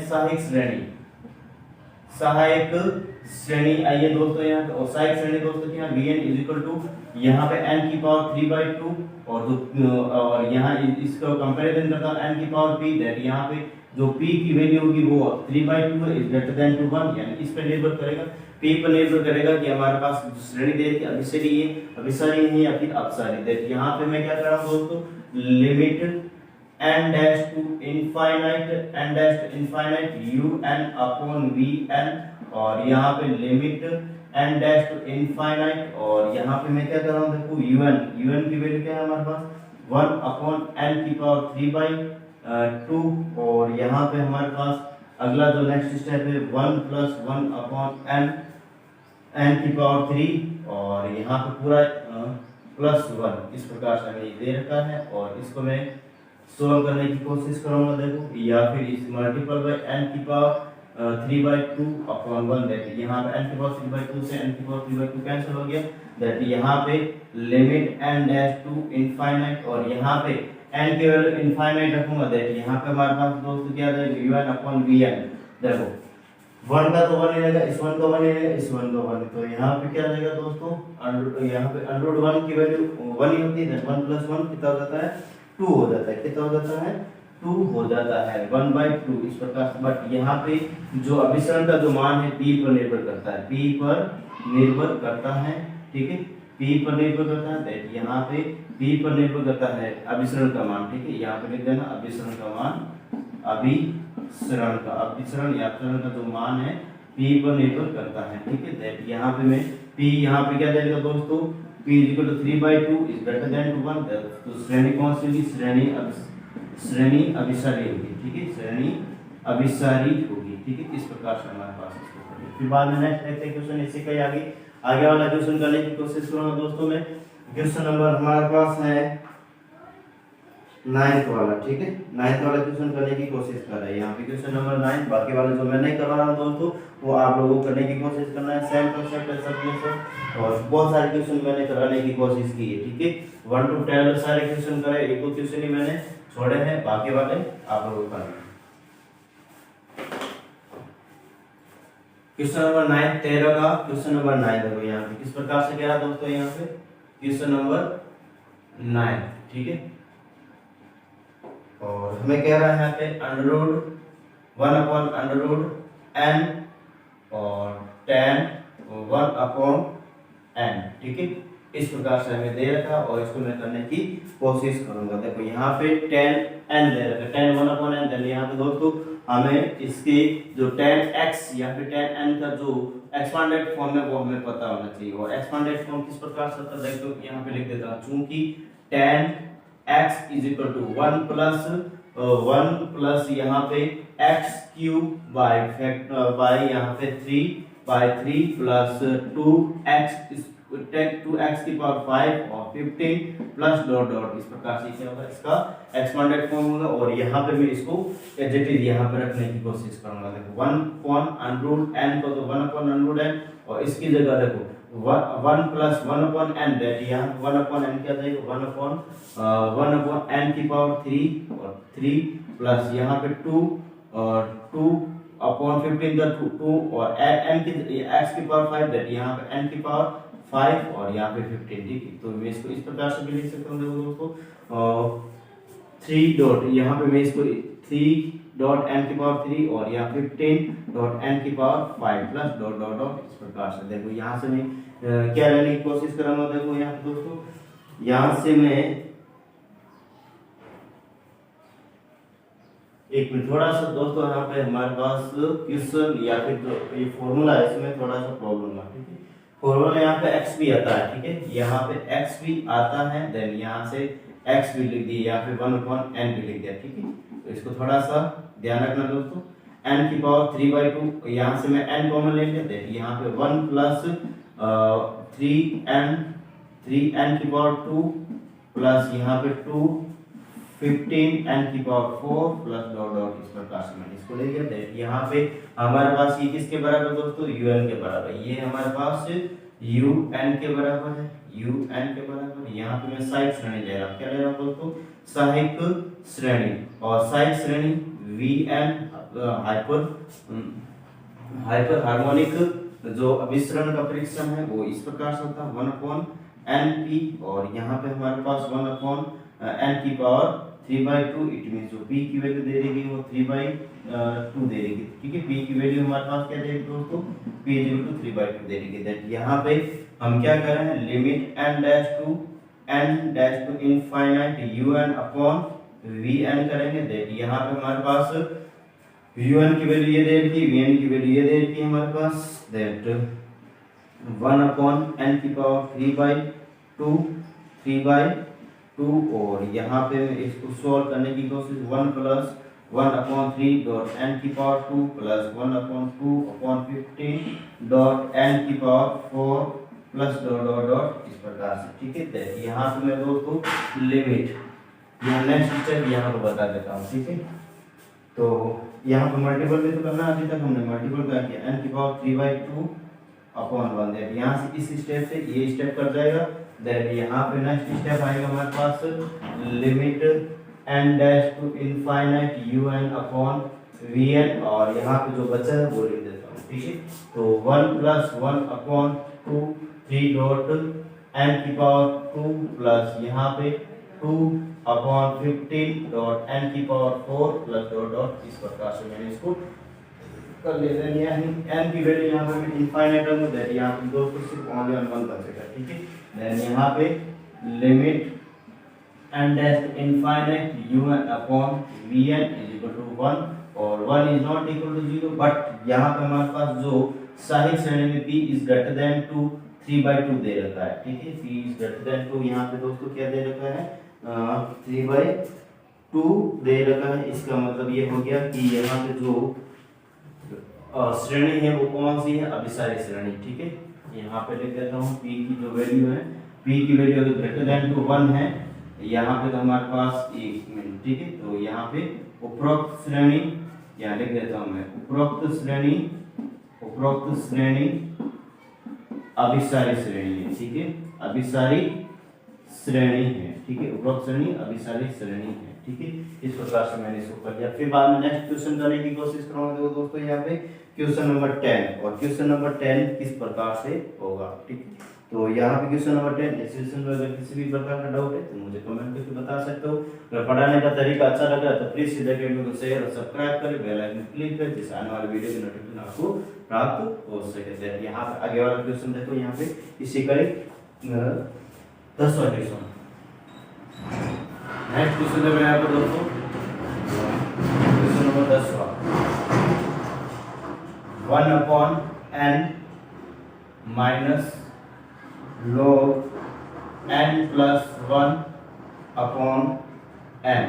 सहायक श्रेणी आइए दोस्तों यहाँ पे, और सहायक श्रेणी दोस्तों क्या है, Vn इज इक्वल टू यहाँ पे n की पावर 3/2 और यहाँ इसको कंपैरिजन करता हूँ n की पावर p, दैट यहाँ पे जो p की वैल्यू होगी वो 3/2 है, इज ग्रेटर देन टू 1, यानी इस पे निर्भर करेगा, p पर निर्भर करेगा कि हमारे पास श्रेणी दे रखी है अभिसारी है, अभिसारी है या फिर अपसारी। दैट यहाँ पे मैं क्या कर रहा हूँ दोस्तों, limit n dash to infinite un upon vn, और यहाँ पे limit n dash to infinite, और यहाँ पे मैं क्या कर रहा हूँ देखो un की वैल्यू क्या है हमारे पास 1 अपॉन n की पावर 3/2, और यहाँ पे हमारे पास अगला जो नेक्स्ट स्टेप है 1 प्लस 1 अपॉन n की पावर 3, और यहाँ पे पूरा प्लस 1, इस प्रकार से हमें दे रखा है, और इसको मैं सोल्व करने की कोशिश करूंगा देखो, या फिर इस मल्टीपल बाय n की पावर 3/2 अपॉन 1, दैट यहाँ पे n की पावर 3/2 से n की पावर 3/2 कैंसिल हो गया, दैट यहाँ पे limit n dash to infinite, और यहाँ पे n की वैल्यू इनफाइनाइट रखूंगा, दैट यहाँ पे हमारे पास दोस्तों क्या रहेगा un अपॉन vn, देखो 1 का तो 1 ही रहेगा, इस 1 का 1 ही रहेगा, इस 1 का 1, तो यहाँ पे क्या रहेगा दोस्तों, यहाँ पे अंडर 1 की वैल्यू 1 ही होती है, 1 प्लस 1 कितना हो जाता है 2 हो जाता है, कितना हो जाता है 2 हो जाता है 1/2, इस प्रकार से। बट यहाँ पे जो अभिसरण का जो मान है p पर निर्भर करता है, p पर निर्भर करता है, ठीक है, p पर निर्भर करता है, दैट यहाँ पे p पर निर्भर करता है अभिसरण का मान, ठीक है, यहाँ पे लिख देना अभिसरण का मान, अभिसरण या अपसरण का जो मान है p पर निर्भर करता है, ठीक है, दैट यहाँ पे मैं p यहाँ पे क्या देगा दोस्तों, p equal to 3/2 is greater than to 1, तो श्रेणी कौन सी होगी, श्रेणी अभिसारी होगी, ठीक है, श्रेणी अभिसारी होगी, ठीक है, इस प्रकार से हमारे पास इसको करेंगे। फिर बाद में नेक्स्ट देखते हैं क्वेश्चन, इससे कहीं आगे वाला क्वेश्चन करने की कोशिश करूंगा दोस्तों मैं। क्वेश्चन नंबर हमारे पास है 9th वाला, ठीक है, 9th वाला क्वेश्चन करने की कोशिश कर रहे हैं। यहाँ पे क्वेश्चन नंबर 9, बाकी वाले जो मैं नहीं करवा रहा हूँ दोस्तों वो आप लोगों को करने की कोशिश करना है, सेम कांसेप्ट है सब क्वेश्चन, और बहुत सारे क्वेश्चन मैंने कराने की कोशिश की है, ठीक है, 1 to 12 सारे क्वेश्चन करे, एक दो क्वेश्चन ही मैंने छोड़े हैं, बाकी वाले आप लोगों को करना है। क्वेश्चन नंबर 9 13 का क्वेश्चन नंबर 9 देखो यहाँ पे किस प्रकार से गया दोस्तों, यहाँ पे क्वेश्चन नंबर 9, ठीक है, और हमें कह रहा है यहाँ पे √1 अपॉन √n और tan 1 अपॉन n, ठीक है, इस प्रकार से हमें दे रखा, और इसको मैं करने की कोशिश करूंगा। देखो यहाँ पे tan n दे रखा, tan 1 अपॉन n, देन यहाँ पे दोस्तों हमें इसकी जो tan x या फिर tan n का जो एक्सपांडेड फॉर्म है वो हमें पता होना चाहिए, और एक्सपांडेड फॉर्म किस प्रकार से होता है देखो यहाँ पे लिख देता हूँ, चूंकि tan x is equal to 1 plus यहाँ पे x क्यूब बाय यहाँ पे 3/3 प्लस 2x की पावर 5 और 15 प्लस डॉट डॉट, इस प्रकार से क्या होगा इसका एक्सपांडेड फॉर्म होगा, और यहाँ पे मैं इसको एज इट इज यहाँ पे रखने की कोशिश करूंगा। देखो 1 अपॉन √n को तो 1 अपॉन √n, और इसकी जगह देखो 1 प्लस 1 अपॉन n, दैट यहाँ 1 अपॉन n क्या जाएगा 1 अपॉन n की पावर 3 और 3 प्लस यहाँ पे 2 और 2 अपॉन 15 का 2 और n की x की पावर 5, दैट यहाँ पे n की पावर 5 और यहाँ पे 15, ठीक है, तो मैं इसको इस प्रकार से भी लिख सकता हूँ देखो दोस्तों 3 डॉट, यहाँ पे मैं इसको 3 डॉट n की पावर 3 और यहाँ 15 डॉट n की power 5 plus dot dot dot, इस प्रकार से। देखो यहाँ से मैं क्या लेने की कोशिश कर रहा हूँ, देखो यहाँ पे दोस्तों यहाँ से मैं एक मिनट, थोड़ा सा दोस्तों यहाँ पे हमारे पास क्वेश्चन या फिर जो ये फॉर्मूला है इसमें थोड़ा सा प्रॉब्लम है, ठीक है, फॉर्मूला यहाँ पे x भी आता है, ठीक है, यहाँ पे x भी आता है, देन यहाँ से x भी लिख दिया या फिर 1 अपॉन n भी लिख दिया, ठीक है, तो इसको थोड़ा सा ध्यान रखना दोस्तों। n की पावर 3/2, यहाँ से मैं n कॉमन ले लिया, देन यहाँ पे 1 प्लस 3n की पावर 2 प्लस यहाँ पे 2 15n की पावर 4 प्लस डॉट डॉट, इस प्रकार से मैंने इसको ले लिया, देन यहाँ पे हमारे पास ये किसके बराबर दोस्तों un के बराबर, ये हमारे पास un के बराबर है, un के बराबर। यहाँ पे मैं सहायक श्रेणी ले रहा हूँ, क्या ले रहा हूँ दोस्तों, सहायक श्रेणी, और सहायक श्रेणी Vn हाइपर हार्मोनिक जो अभिसरण का परिश्रम है वो इस प्रकार से होता है 1/n/p, और यहाँ पे हमारे पास 1/n की पावर 3/2, इट मीन जो p की वैल्यू दे देगी वो 3/2 दे देगी। ठीक है, p की वैल्यू हमारे पास क्या देगी दोस्तों, p = 3/2 दे देगी। दैट यहाँ पे हम क्या कर रहे हैं, limit n dash to infinite un upon vn करेंगे। दैट यहाँ पे हमारे पास un की वैल्यू ये दे रखी है, vn की वैल्यू ये दे रखी है हमारे पास। दैट 1/n की पावर 3/2, और यहाँ पे मैं इसको सॉल्व करने की कोशिश 1 + 1/3 डॉट n की पावर 2 प्लस 1/2/15 डॉट n की power 4 plus dot dot dot इस प्रकार से। ठीक है, तो यहाँ पे मैं दोस्तों लिमिट यहाँ नेक्स्ट स्टेप यहाँ पे बता देता हूँ। ठीक है, तो यहाँ पे मल्टीपल भी तो करना, अभी तक हमने मल्टीपल क्या किया, n की पावर 3/2/1। दैट यहाँ से इस स्टेप से ये स्टेप कर जाएगा। दैट यहाँ पे नेक्स्ट स्टेप आएगा हमारे पास limit n dash to infinite un upon vn, और यहाँ पे जो बचा है वो लिख देता हूँ। ठीक है, तो 1 + 1/2 3 डॉट n की पावर 2 प्लस यहाँ पे 2/15 डॉट n की पावर 4 प्लस डॉट डॉट इस प्रकार से मैंने इसको कर लेते हैं। यहाँ n की वैल्यू यहाँ पे मैं इनफाइनाइट रखूँ, दैट यहाँ पे दोस्तों सिर्फ ओनली ऑन 1 बचेगा। ठीक है, देन यहाँ पे limit n dash to infinite un upon vn = 1, और 1 is not equal to 0, but यहाँ पे हमारे पास जो सहायक श्रेणी में p इज ग्रेटर देन 2 3/2 दे रखा है। ठीक है, p इज ग्रेटर देन 2 यहाँ पे दोस्तों क्या दे रखा है, 3/2 दे रखा है। इसका मतलब ये हो गया कि यहाँ पे जो श्रेणी है वो कौन सी है, अभिसारी श्रेणी। ठीक है, यहाँ पे लिख देता हूँ p की जो वैल्यू है, p की वैल्यू अगर ग्रेटर देन 1 है यहाँ पे तो हमारे पास 1 मिनट। ठीक है, तो यहाँ पे उपरोक्त श्रेणी यहाँ लिख देता हूँ मैं, उपरोक्त श्रेणी अभिसारी श्रेणी है। ठीक है, अभिसारी श्रेणी है। ठीक है, उपरोक्त श्रेणी अभिसारी श्रेणी है। ठीक है, इस प्रकार से मैंने इसको कर लिया। फिर बाद में नेक्स्ट क्वेश्चन करने की कोशिश करूंगा दोस्तों। यहाँ पे क्वेश्चन नंबर 10, और क्वेश्चन नंबर 10 किस प्रकार से होगा। ठीक है, तो यहाँ पे क्वेश्चन नंबर 10 इस क्वेश्चन में अगर किसी भी प्रकार का डाउट है तो मुझे कमेंट करके बता सकते हो। अगर पढ़ाने का तरीका अच्छा लगा तो प्लीज सीधे वीडियो को शेयर और सब्सक्राइब करें, बेल आइकन क्लिक करें, जिससे आने वाले वीडियो की नोटिफिकेशन आपको प्राप्त हो सके। यहाँ पे आगे वाला क्वेश्चन देखो, यहाँ पे इसी करीब 10वां क्वेश्चन। नेक्स्ट क्वेश्चन है यहाँ पे दोस्तों क्वेश्चन नंबर 10वां, 1/n minus log n + 1/n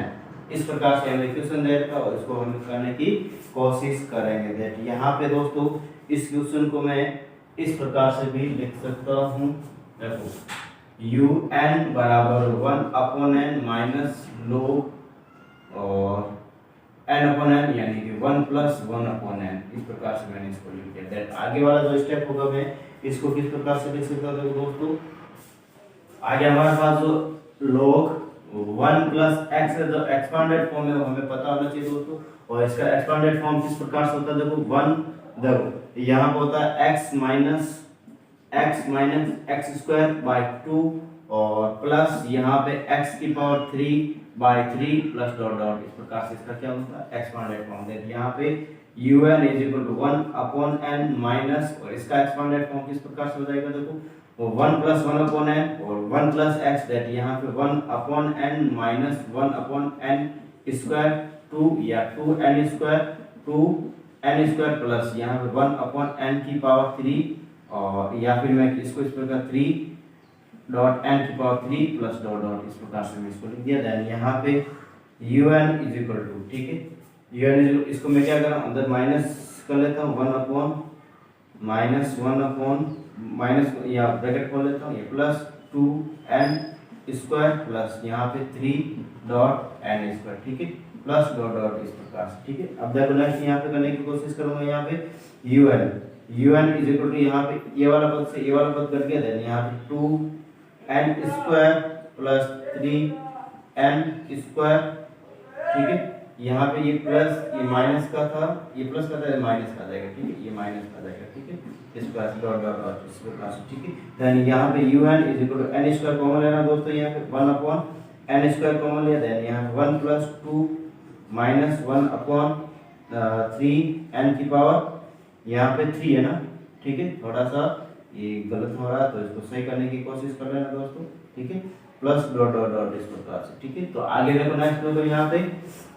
इस प्रकार से हमें क्वेश्चन दे रखा है, और इसको हम करने की कोशिश करेंगे। दैट यहाँ पे दोस्तों इस क्वेश्चन को मैं इस प्रकार से भी लिख सकता हूँ। देखो un = 1/n माइनस log और n/n यानी कि 1 + 1/n, इस प्रकार से मैंने इसको लिख दिया। दैट आगे वाला जो स्टेप होगा मैं इसको किस प्रकार से लिख सकता हूँ दोस्तों। आगे हमारे पास जो log 1 + x है, जो एक्सपांडेड फॉर्म है वो हमें पता होना चाहिए दोस्तों, और इसका एक्सपांडेड फॉर्म किस प्रकार से होता है। देखो 1, देखो यहाँ पे होता है x माइनस x²/2 और प्लस यहाँ पे x की पावर 3/3 प्लस डॉट डॉट, इस प्रकार से इसका क्या होता है एक्सपांडेड फॉर्म। देखिए यहाँ पे un = 1/n माइनस, और इसका एक्सपांडेड फॉर्म किस प्रकार से हो जाएगा। देखो 1 + 1/n और 1 + x, दैट यहाँ पे 1/n माइनस 1/n² 2 या 2n² प्लस यहाँ पे 1/n की पावर 3, और या फिर मैं इसको इस प्रकार 3.n की पावर 3 प्लस डॉट डॉट, इस प्रकार से मैं इसको लिख दिया। देन यहाँ पे un = ठीक है, un इसको मैं क्या कर रहा हूँ, अंदर माइनस कर लेता हूँ, 1/- या ब्रैकेट खोल लेता हूँ, ये प्लस 2n² प्लस यहाँ पे 3.n²। ठीक है, प्लस डॉट डॉट, इस प्रकार से। ठीक है, अब देखो नेक्स्ट यहाँ पे करने की कोशिश करूंगा। यहाँ पे un = यहाँ पे ये वाला पद से ये वाला पद कट गया। देन यहाँ पे 2n² प्लस 3n²। ठीक है, यहाँ पे ये प्लस ये माइनस का था, ये प्लस का था, ये माइनस का जाएगा, ठीक है, ये माइनस का जाएगा, ठीक है, इस प्रकार से डॉट डॉट डॉट इस प्रकार से, ठीक है। देन यहाँ पे un is equal to n square common लेना दोस्तों, यहाँ पे 1 अपॉन n स्क्वायर कॉमन लिया, देन यहाँ पे 1 प्लस 2 माइनस 1 अपॉन 3 n की पावर यहाँ पे 3 है ना, ठीक है, थोड़ा सा ये गलत हो रहा है तो इसको सही करने की कोशिश कर लेना दोस्तों, ठीक है, प्लस डॉट डॉट डॉट इस प्रकार से, ठीक है। तो आगे देखो नेक्स्ट देखो यहाँ पे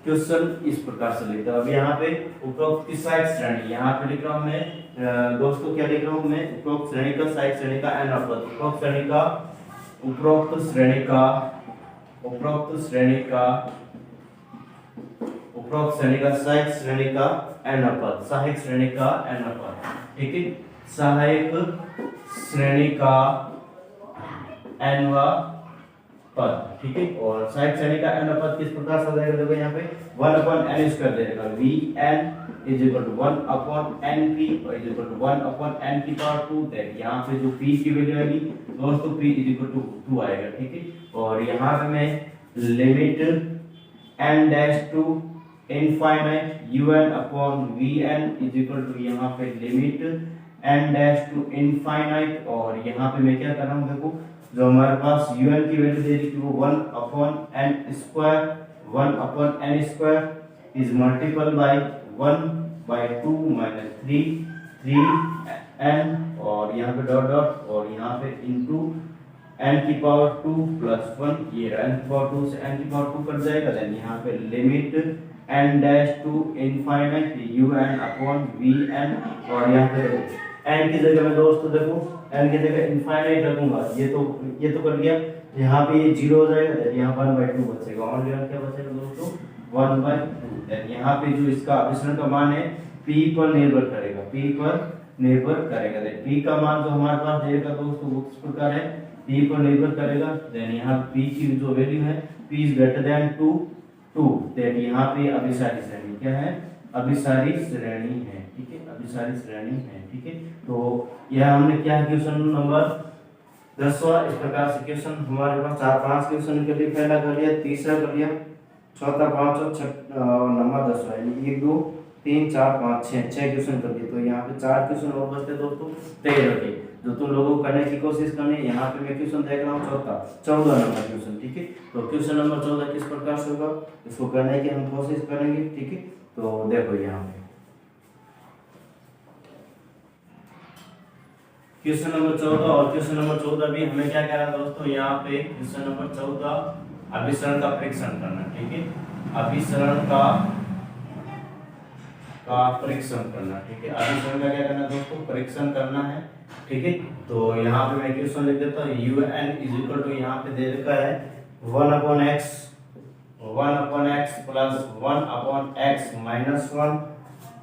क्वेश्चन इस प्रकार से लिखता है। अब यहाँ पे उपरोक्त की साइड श्रेणी, यहाँ पे लिख रहा हूँ मैं दोस्तों, क्या लिख रहा हूँ मैं, उपरोक्त श्रेणी का साइड श्रेणी का n अपवर्ग, उपरोक्त श्रेणी का उपरोक्त श्रेणी का उपरोक्त श्रेणी का उपरोक्त श्रेणी का सहायक श्रेणी का n अपवर्ग, सहायक श्रेणी का n अपवर्ग, ठीक है, सहायक श्रेणी का nवा पद, ठीक है। और सहायक श्रेणी का n पद किस प्रकार से आ जाएगा, देखो यहाँ पे 1 अपॉन n स्क्वायर दे देगा, vn is equal to 1 upon np और is equal to 1 upon n की पावर 2, दैट यहाँ पे जो p की वैल्यू आएगी दोस्तों p इज इक्वल टू 2 आएगा, ठीक है। और यहाँ पे मैं limit n dash to infinite un upon vn is equal to यहाँ पे limit n dash to infinite, और यहाँ पे मैं क्या कर रहा हूँ, देखो जो हमारे पास un की वैल्यू दे दी थी वो 1 upon n square, 1 upon n square is multiple by 1 by 2 minus 3n और यहाँ पे डॉट डॉट और यहाँ पे इनटू n की पावर 2 प्लस 1, ये n की पावर 2 से n की पावर 2 कट जाएगा, देन यहाँ पे limit n dash to infinite un upon vn, और यहाँ पे n की जगह में दोस्तों देखो n की जगह इनफाइनाइट रखूंगा, ये तो कर लिया, यहाँ पे ये 0 हो जाएगा, देन यहाँ 1/2 बचेगा, ओनली क्या बचेगा दोस्तों 1/2, देन यहाँ पे जो इसका अभिसरण का मान है p पर निर्भर करेगा, p पर निर्भर करेगा, देन p का मान जो हमारे पास देगा दोस्तों वो किस प्रकार है, p पर निर्भर करेगा, देन यहाँ p की जो वैल्यू है p is greater than 2, then यहाँ पे अभिसारी श्रेणी क्या है, अभिसारी श्रेणी है, ठीक है, अभिसारी श्रेणी है, ठीक है। तो यह हमने क्या है क्वेश्चन नंबर 10वां, इस प्रकार से क्वेश्चन हमारे पास 4-5 क्वेश्चन के लिए पहला कर लिया, तीसरा कर लिया, चौथा, पांचवा नंबर 10वां, यानी 1 2 3 4 5 6 क्वेश्चन कर लिए। तो यहाँ पे 4 क्वेश्चन और बचते दोस्तों 13 के, जो तुम लोगों को करने की कोशिश करनी है। यहाँ पे मैं क्वेश्चन देख रहा हूँ 14 नंबर क्वेश्चन, ठीक है। तो क्वेश्चन नंबर 14 किस प्रकार से होगा, इसको करने की हम कोशिश करेंगे, ठीक है। तो देखो यहाँ पे क्वेश्चन नंबर 14 और क्वेश्चन नंबर 14 भी हमें क्या करना है दोस्तों, यहाँ पे क्वेश्चन नंबर 14 अभिसरण का परीक्षण करना, ठीक है, अभिसरण का परीक्षण करना, ठीक है, अभिसरण का क्या करना दोस्तों, परीक्षण करना है, ठीक है। तो यहाँ पे मैं क्वेश्चन लिख देता हूँ, un इज इक्वल टू यहाँ पे दे रखा है 1 upon x plus 1 upon x minus 1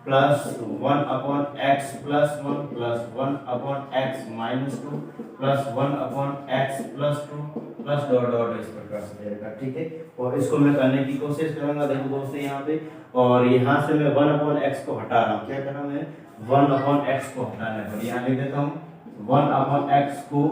plus 1 upon x plus 1 plus 1 upon x minus 2 plus 1 upon x plus 2 plus dot dot इस प्रकार से देगा, ठीक है। और इसको मैं करने की कोशिश करूंगा, देखो दोस्तों यहाँ पे, और यहाँ से मैं 1 अपॉन x को हटा रहा हूँ, क्या कर रहा हूँ मैं 1 अपॉन x को हटाने पर, यहाँ लिख देता हूँ 1 अपॉन x को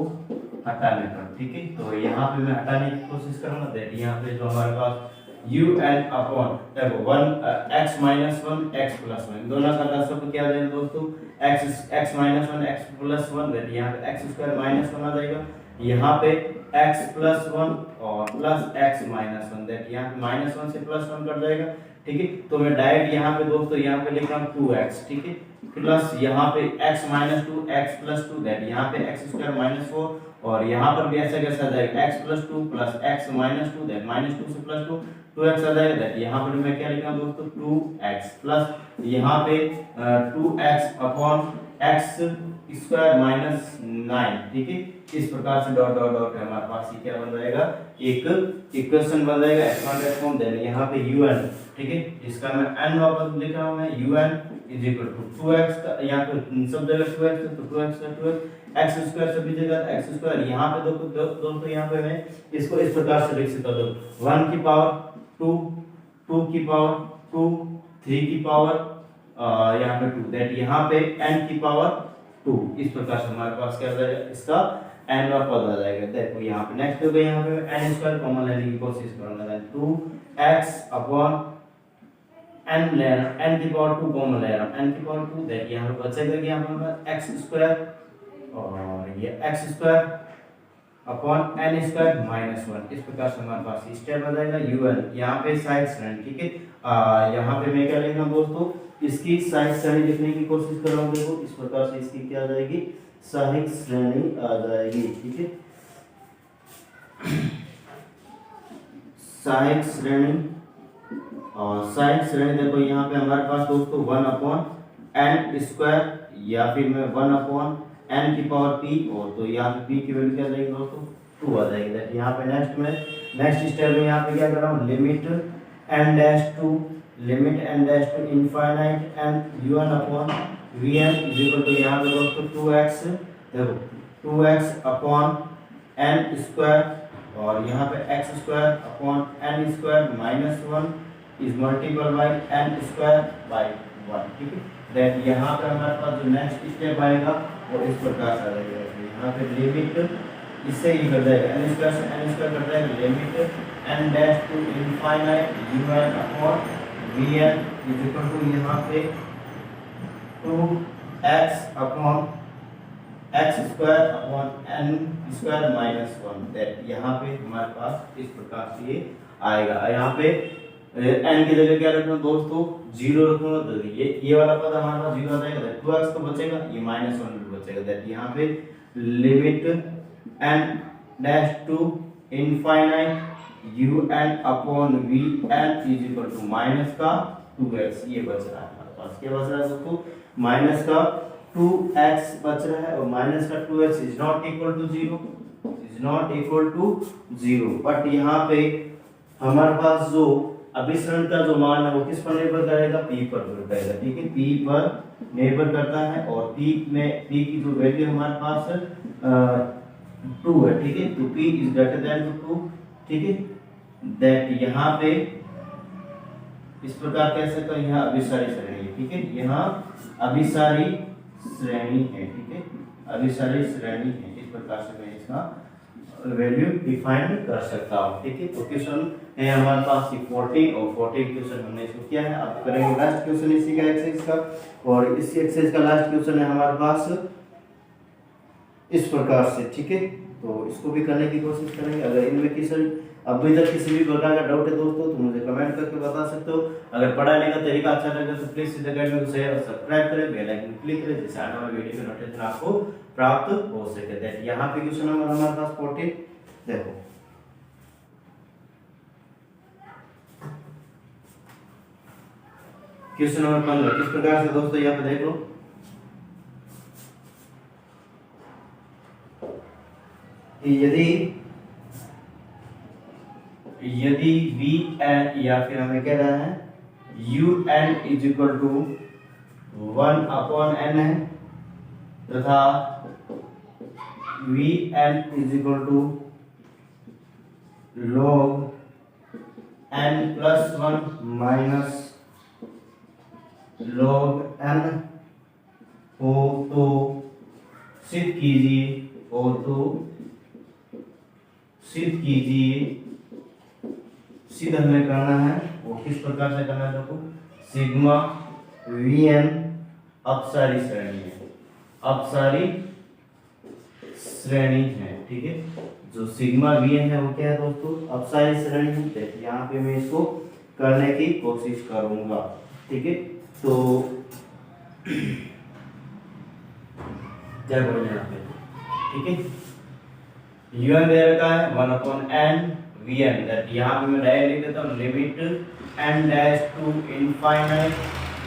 हटाने पर, ठीक है। तो यहाँ पे मैं हटाने की कोशिश करूंगा, देखिए यहाँ पे जो हमारे पास un अपॉन देखो 1 x माइनस 1 x प्लस 1 दोनों का दशमलव क्या देगा दोस्तों, x minus 1 x plus 1, then यहाँ पे x स्क्वायर माइनस 1 आ जाएगा, यहाँ पे x प्लस 1 और प्लस x माइनस 1, देन यहाँ पे माइनस 1 से प्लस 1 कट जाएगा, ठीक है। तो मैं डायरेक्ट यहाँ पे दोस्तों यहाँ पे लिख रहा हूँ 2x, ठीक है, प्लस यहाँ पे x minus 2 x plus 2, then यहाँ पे x स्क्वायर माइनस 4 और यहाँ पर भी ऐसा कैसा आ जाएगा x plus 2 plus x minus 2, then minus 2 से प्लस 2 2x आ जाएगा, देन यहाँ पर मैं क्या लिखा दोस्तों 2x प्लस यहाँ पे 2x upon x square minus 9, ठीक है। इस प्रकार से डॉट डॉट डॉट हमारे पास ये क्या बन जाएगा, एक इक्वेशन बन जाएगा एक्सपांडेड फॉर्म, देन यहाँ पे un, ठीक है, इसका मैं n वापस लिख रहा हूँ मैं un is equal to 2x का, यहाँ पे सब जगह 2x है तो 2x का 2x x स्क्वायर से भी जगह x स्क्वायर, यहाँ पे दोस्तों यहाँ पे मैं इसको इस प्रकार से लिख सकता हूँ 1 की पावर 2 2 की पावर 2 3 की पावर यहाँ पे 2, दैट यहाँ पे n की पावर 2, इस प्रकार से हमारे पास क्या आ जाएगा, इसका n वाला पद आ जाएगा। देखो यहाँ पे नेक्स्ट हो गया, यहाँ पे n स्क्वायर कॉमन लेने की कोशिश करूंगा, 2x अपॉन n ले रहा हूँ, n की पावर 2 कॉमन ले रहा हूँ, n की पावर 2 दैट यहाँ पे बचेगा क्या हमारे पास x स्क्वायर और ये x square upon n square minus 1। इस प्रकार से हमारे पास स्टेप आ जाएगा un। यहाँ पे साइड श्रेणी, ठीक है। यहाँ पे मैं क्या लिख रहा हूँ दोस्तों, इसकी साइड श्रेणी लिखने की कोशिश कर रहा हूँ। देखो इस प्रकार से इसकी क्या आ जाएगी, सहायक श्रेणी आ जाएगी, ठीक है। सहायक श्रेणी, और सहायक श्रेणी देखो यहाँ पे हमारे पास दोस्तों 1 अपॉन n स्क्वायर या फिर मैं 1 अपॉन n की पावर p, और तो यहाँ पे p की वैल्यू क्या आ जाएगी दोस्तों, 2 आ जाएगी। दैट यहाँ पे नेक्स्ट स्टेप में यहाँ पे क्या कर रहा हूँ, limit n dash to infinite n un upon vn is equal to यहाँ पे दोस्तों 2x, देखो 2x अपॉन n स्क्वायर और यहाँ पे x square upon n square minus 1 is multiple by n square by 1, ठीक है। देन यहाँ पे हमारे पास जो नेक्स्ट स्टेप आएगा वो इस प्रकार से आ जाएगा। यहाँ पे लिमिट इससे ही कर जाएगा, n स्क्वायर से n स्क्वायर कर जाएगा, limit n dash to infinite un upon vn is equal to यहाँ पे 2x upon x square upon n square minus 1। That यहाँ पे हमारे पास इस प्रकार से ये आएगा। यहाँ पे n की जगह क्या रखना दोस्तों, 0 रखूंगा तो ये वाला पद हमारे पास 0 आ जाएगा, 2x तो बचेगा, ये माइनस 1 भी बचेगा। दैट यहाँ पे limit n dash to infinite un upon vn is equal to minus का 2x, ये बच रहा है हमारे पास। क्या बच रहा है दोस्तों, माइनस का 2x बच रहा है, और माइनस का 2x is not equal to 0, is not equal to 0। But यहाँ पे हमारे पास जो अभिसरण का जो मान है वो किस पर निर्भर करेगा, p पर निर्भर करेगा, ठीक है। p पर निर्भर करता है, और p की जो वैल्यू हमारे पास 2 है, ठीक है। तो p इज ग्रेटर देन 2, ठीक है। दैट यहाँ पे इस प्रकार कह सकते हैं, यहाँ अभिसारी श्रेणी है, ठीक है। यहाँ अभिसारी श्रेणी है, ठीक है, अभिसारी श्रेणी है। इस प्रकार से मैं इसका वैल्यू डिफाइन कर सकता हूँ, ठीक है। तो क्वेश्चन है हमारे पास 14 और 14 क्वेश्चन हमने इसको किया है। अब करेंगे लास्ट क्वेश्चन इसी का एक्सरसाइज का, और इस एक्सरसाइज का लास्ट क्वेश्चन है हमारे पास इस प्रकार से, ठीक है। तो इसको भी करने की कोशिश करेंगे। अगर इनमें किसी अभी तक किसी भी प्रकार का डाउट है दोस्तों तो मुझे कमेंट करके बता सकते हो। अगर पढ़ाने का तरीका अच्छा लगे तो प्लीज सिद्ध अकेडमी को शेयर और सब्सक्राइब करें, बेल आइकन क्लिक करें, जिससे आने वाले वीडियो की नोटिफिकेशन आपको प्राप्त हो सके। दैट यहाँ पे क्वेश्चन नंबर हमारे पास 14 देखो, क्वेश्चन नंबर 15 किस प्रकार से दोस्तों यहाँ पे देख लो, यदि v n या फिर हमें कह रहा है u n is equal to 1 upon n है, तथा v n is equal to log n plus 1 minus log n हो तो सिद्ध कीजिए, सिद्ध हमें करना है वो किस प्रकार से करना है। देखो सिग्मा vn अपसारी श्रेणी है, अपसारी श्रेणी है, ठीक है। जो सिग्मा vn है वो क्या है दोस्तों, अपसारी श्रेणी है। यहाँ पे मैं इसको करने की कोशिश करूंगा, ठीक है। तो क्या करेंगे यहाँ पे, ठीक है। un दे रखा है 1 अपॉन n vn, दैट यहाँ पे मैं डायरेक्ट लिख देता हूँ limit n dash to infinite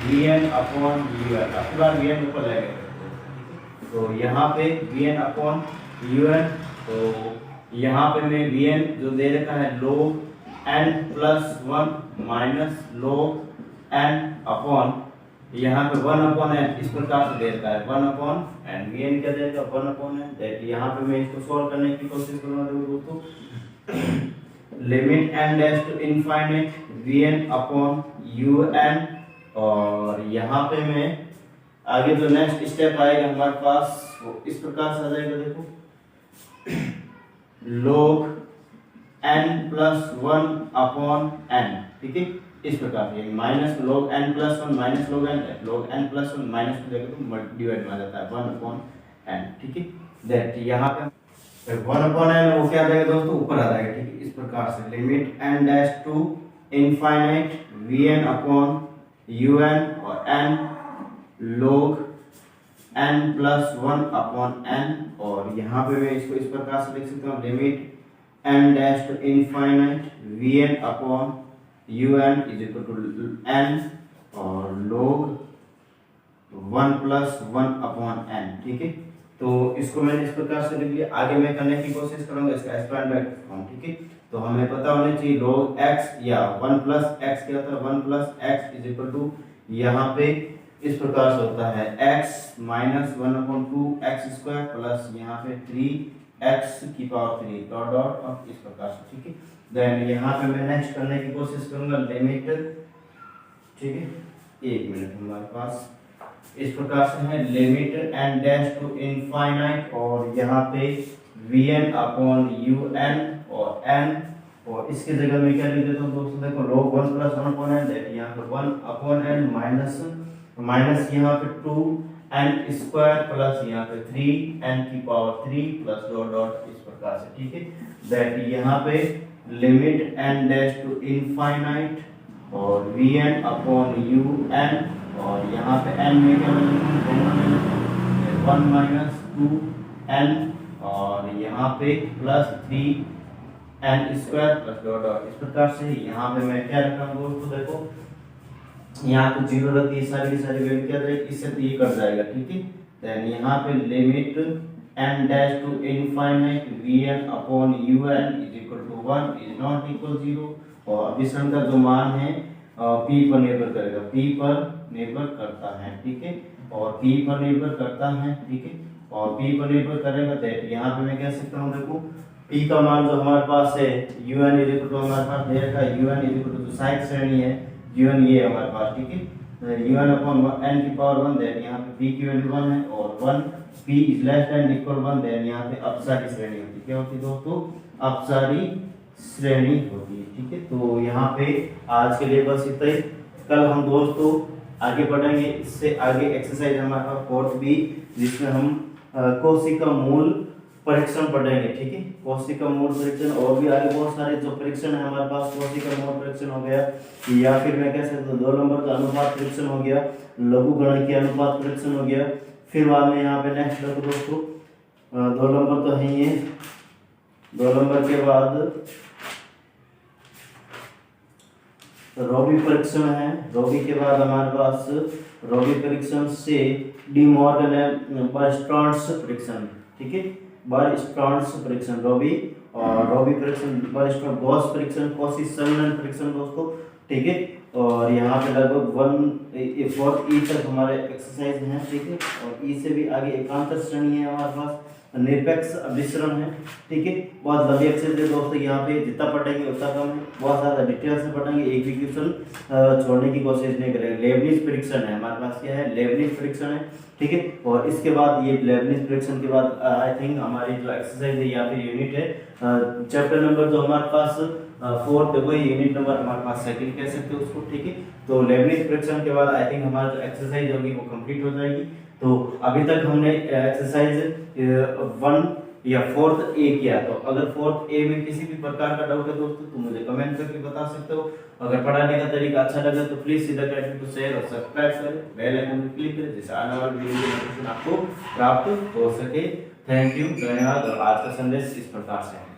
vn upon un। आपके बार vn ऊपर लगेगा, तो यहाँ पे vn अपॉन un, तो यहाँ पे मैं vn जो दे रखा है log n plus 1 minus log n upon यहाँ पे 1 अपॉन n इस प्रकार से दे रखा है 1 अपॉन n, vn क्या देगा 1 अपॉन n। दैट यहाँ पे मैं इसको सॉल्व करने की कोशिश करूँगा दोस्तों, limit n dash to infinite vn upon un, और यहाँ पे मैं आगे जो नेक्स्ट स्टेप आएगा हमारे पास वो इस प्रकार से आ जाएगा। देखो log n plus 1 upon n, ठीक है। इस प्रकार से minus log n plus one minus log n plus one minus two देगा तो डिवाइड में आ जाता है 1/n, ठीक है। दैट यहाँ पे 1/n वो क्या आ जाएगा दोस्तों, ऊपर आ जाएगा, ठीक है। इस प्रकार से limit n dash to infinite vn upon un और n log n plus one upon n, और यहाँ पे मैं इसको इस प्रकार से लिख सकता हूँ limit n dash to infinite vn upon un is equal to n और log 1 plus one upon n, ठीक है। तो इसको मैंने इस प्रकार से लिख लिया। आगे मैं करने की कोशिश करूंगा इसका एक्सपेंड फॉर्म, ठीक है। तो हमें पता होना चाहिए log x या 1 प्लस x क्या होता है, 1 plus x is equal to यहाँ पे इस प्रकार से होता है x minus 1/2 x square plus यहाँ पे 3x की पावर 3 डॉट डॉट और इस प्रकार से, ठीक है। देन यहाँ पे मैं नेक्स्ट करने की कोशिश करूंगा लिमिट, ठीक है, 1 मिनट हमारे पास इस प्रकार से है limit n dash to infinite और यहाँ पे vn अपॉन un और n, और इसकी जगह में क्या लिख देता हूँ दोस्तों, देखो log 1 प्लस 1 अपॉन n, यहाँ पे 1 अपॉन n माइनस यहाँ पे 2n स्क्वायर प्लस यहाँ पे 3n की पावर 3 प्लस डॉट डॉट इस प्रकार से, ठीक है। दैट यहाँ पे limit n dash to infinite और vn अपॉन un और यहाँ पे n में क्या बनेगा 1 माइनस 2n और यहाँ पे plus 3n square plus dot dot इस प्रकार से। यहाँ पे मैं क्या रख रहा हूँ दोस्तों, देखो यहाँ पे 0 रहती है, सारी की सारी वैल्यू क्या रहेगी, इससे तो ये कट जाएगा, ठीक है। देन यहाँ पे limit n dash to infinite vn upon un is equal to 1 is not equal 0 और अभिसरण का जो मान है p पर निर्भर करेगा, p पर निर्भर करता है, ठीक है, और p पर निर्भर करता है, ठीक है, और p पर निर्भर करेगा। दैट यहाँ पे मैं कह सकता हूँ देखो p का मान जो हमारे पास है un इज इक्वल टू हमारे पास दे रखा है un इज इक्वल टू जो साइड श्रेणी है un ये हमारे पास, ठीक है, un अपॉन n की पावर 1। दैट यहाँ पे p की वैल्यू 1 है और 1 p is less than equal 1। Then यहाँ पे अपसारी श्रेणी होती है, क्या होती है दोस्तों, अपसारी श्रेणी होती है, ठीक है। तो यहाँ पे आज के लिए बस इतना ही। कल हम दोस्तों आगे बढ़ेंगे, इससे आगे एक्सरसाइज हमारे पास 4th बी जिसमें हम कोशिका मूल परीक्षण पढ़ेंगे, ठीक है, कोशिका मूल परीक्षण और भी आगे बहुत सारे जो परीक्षण है हमारे पास, कोशिका मूल परीक्षण हो गया या फिर मैं कह सकता हूँ 2 नंबर का अनुपात परीक्षण हो गया, लघु गणकीय अनुपात परीक्षण हो गया। फिर बाद में यहाँ पे नेक्स्ट देखो दोस्तों 2 नंबर तो है ये, 2 नंबर के बाद रोबी परीक्षण है, रोबी के बाद हमारे पास रोबी परीक्षण से डी मॉर्गन बर्स्ट्रॉन्स परीक्षण, ठीक है, बर्स्ट्रॉन्स परीक्षण रोबी और रोबी परीक्षण बर्स्ट्रॉन्स गॉस परीक्षण कोशी संघनन परीक्षण दोस्तों, ठीक है। और यहाँ पे लगभग 4 ई तक हमारे एक्सरसाइज हैं, ठीक है, और ई से भी आगे एकांतर श्रेणी है हमारे पास, निरपेक्ष अभिसरण है, ठीक है। बहुत लंबी एक्सरसाइज है दोस्तों, यहाँ पे जितना पढ़ेंगे उतना कम है, बहुत ज़्यादा डिटेल से पढ़ेंगे, एक भी क्वेश्चन छोड़ने की कोशिश नहीं करेंगे। लेबनिज परीक्षण है हमारे पास, क्या है, लेबनिज परीक्षण है, ठीक है। और इसके बाद ये लेबनिज परीक्षण के बाद आई थिंक हमारी जो एक्सरसाइज है या फिर यूनिट है चैप्टर नंबर जो हमारे पास 4th वही यूनिट नंबर हमारे पास 2nd कह सकते हो उसको, ठीक है। तो लेबनिज परीक्षण के बाद आई थिंक हमारा जो एक्सरसाइज होगी वो कंप्लीट हो जाएगी। तो अभी तक हमने एक्सरसाइज 1 या 4th ए किया, तो अगर 4th ए में किसी भी प्रकार का डाउट है दोस्तों तो मुझे कमेंट करके बता सकते हो। अगर पढ़ाने का तरीका अच्छा लगे तो प्लीज सीधा अकेडमी को शेयर और सब्सक्राइब करें, बेल आइकन पर क्लिक करें जिससे आने वाली वीडियो की नोटिफिकेशन आपको प्राप्त हो सके। थैंक यू, धन्यवाद। और आज का संदेश इस प्रकार से है।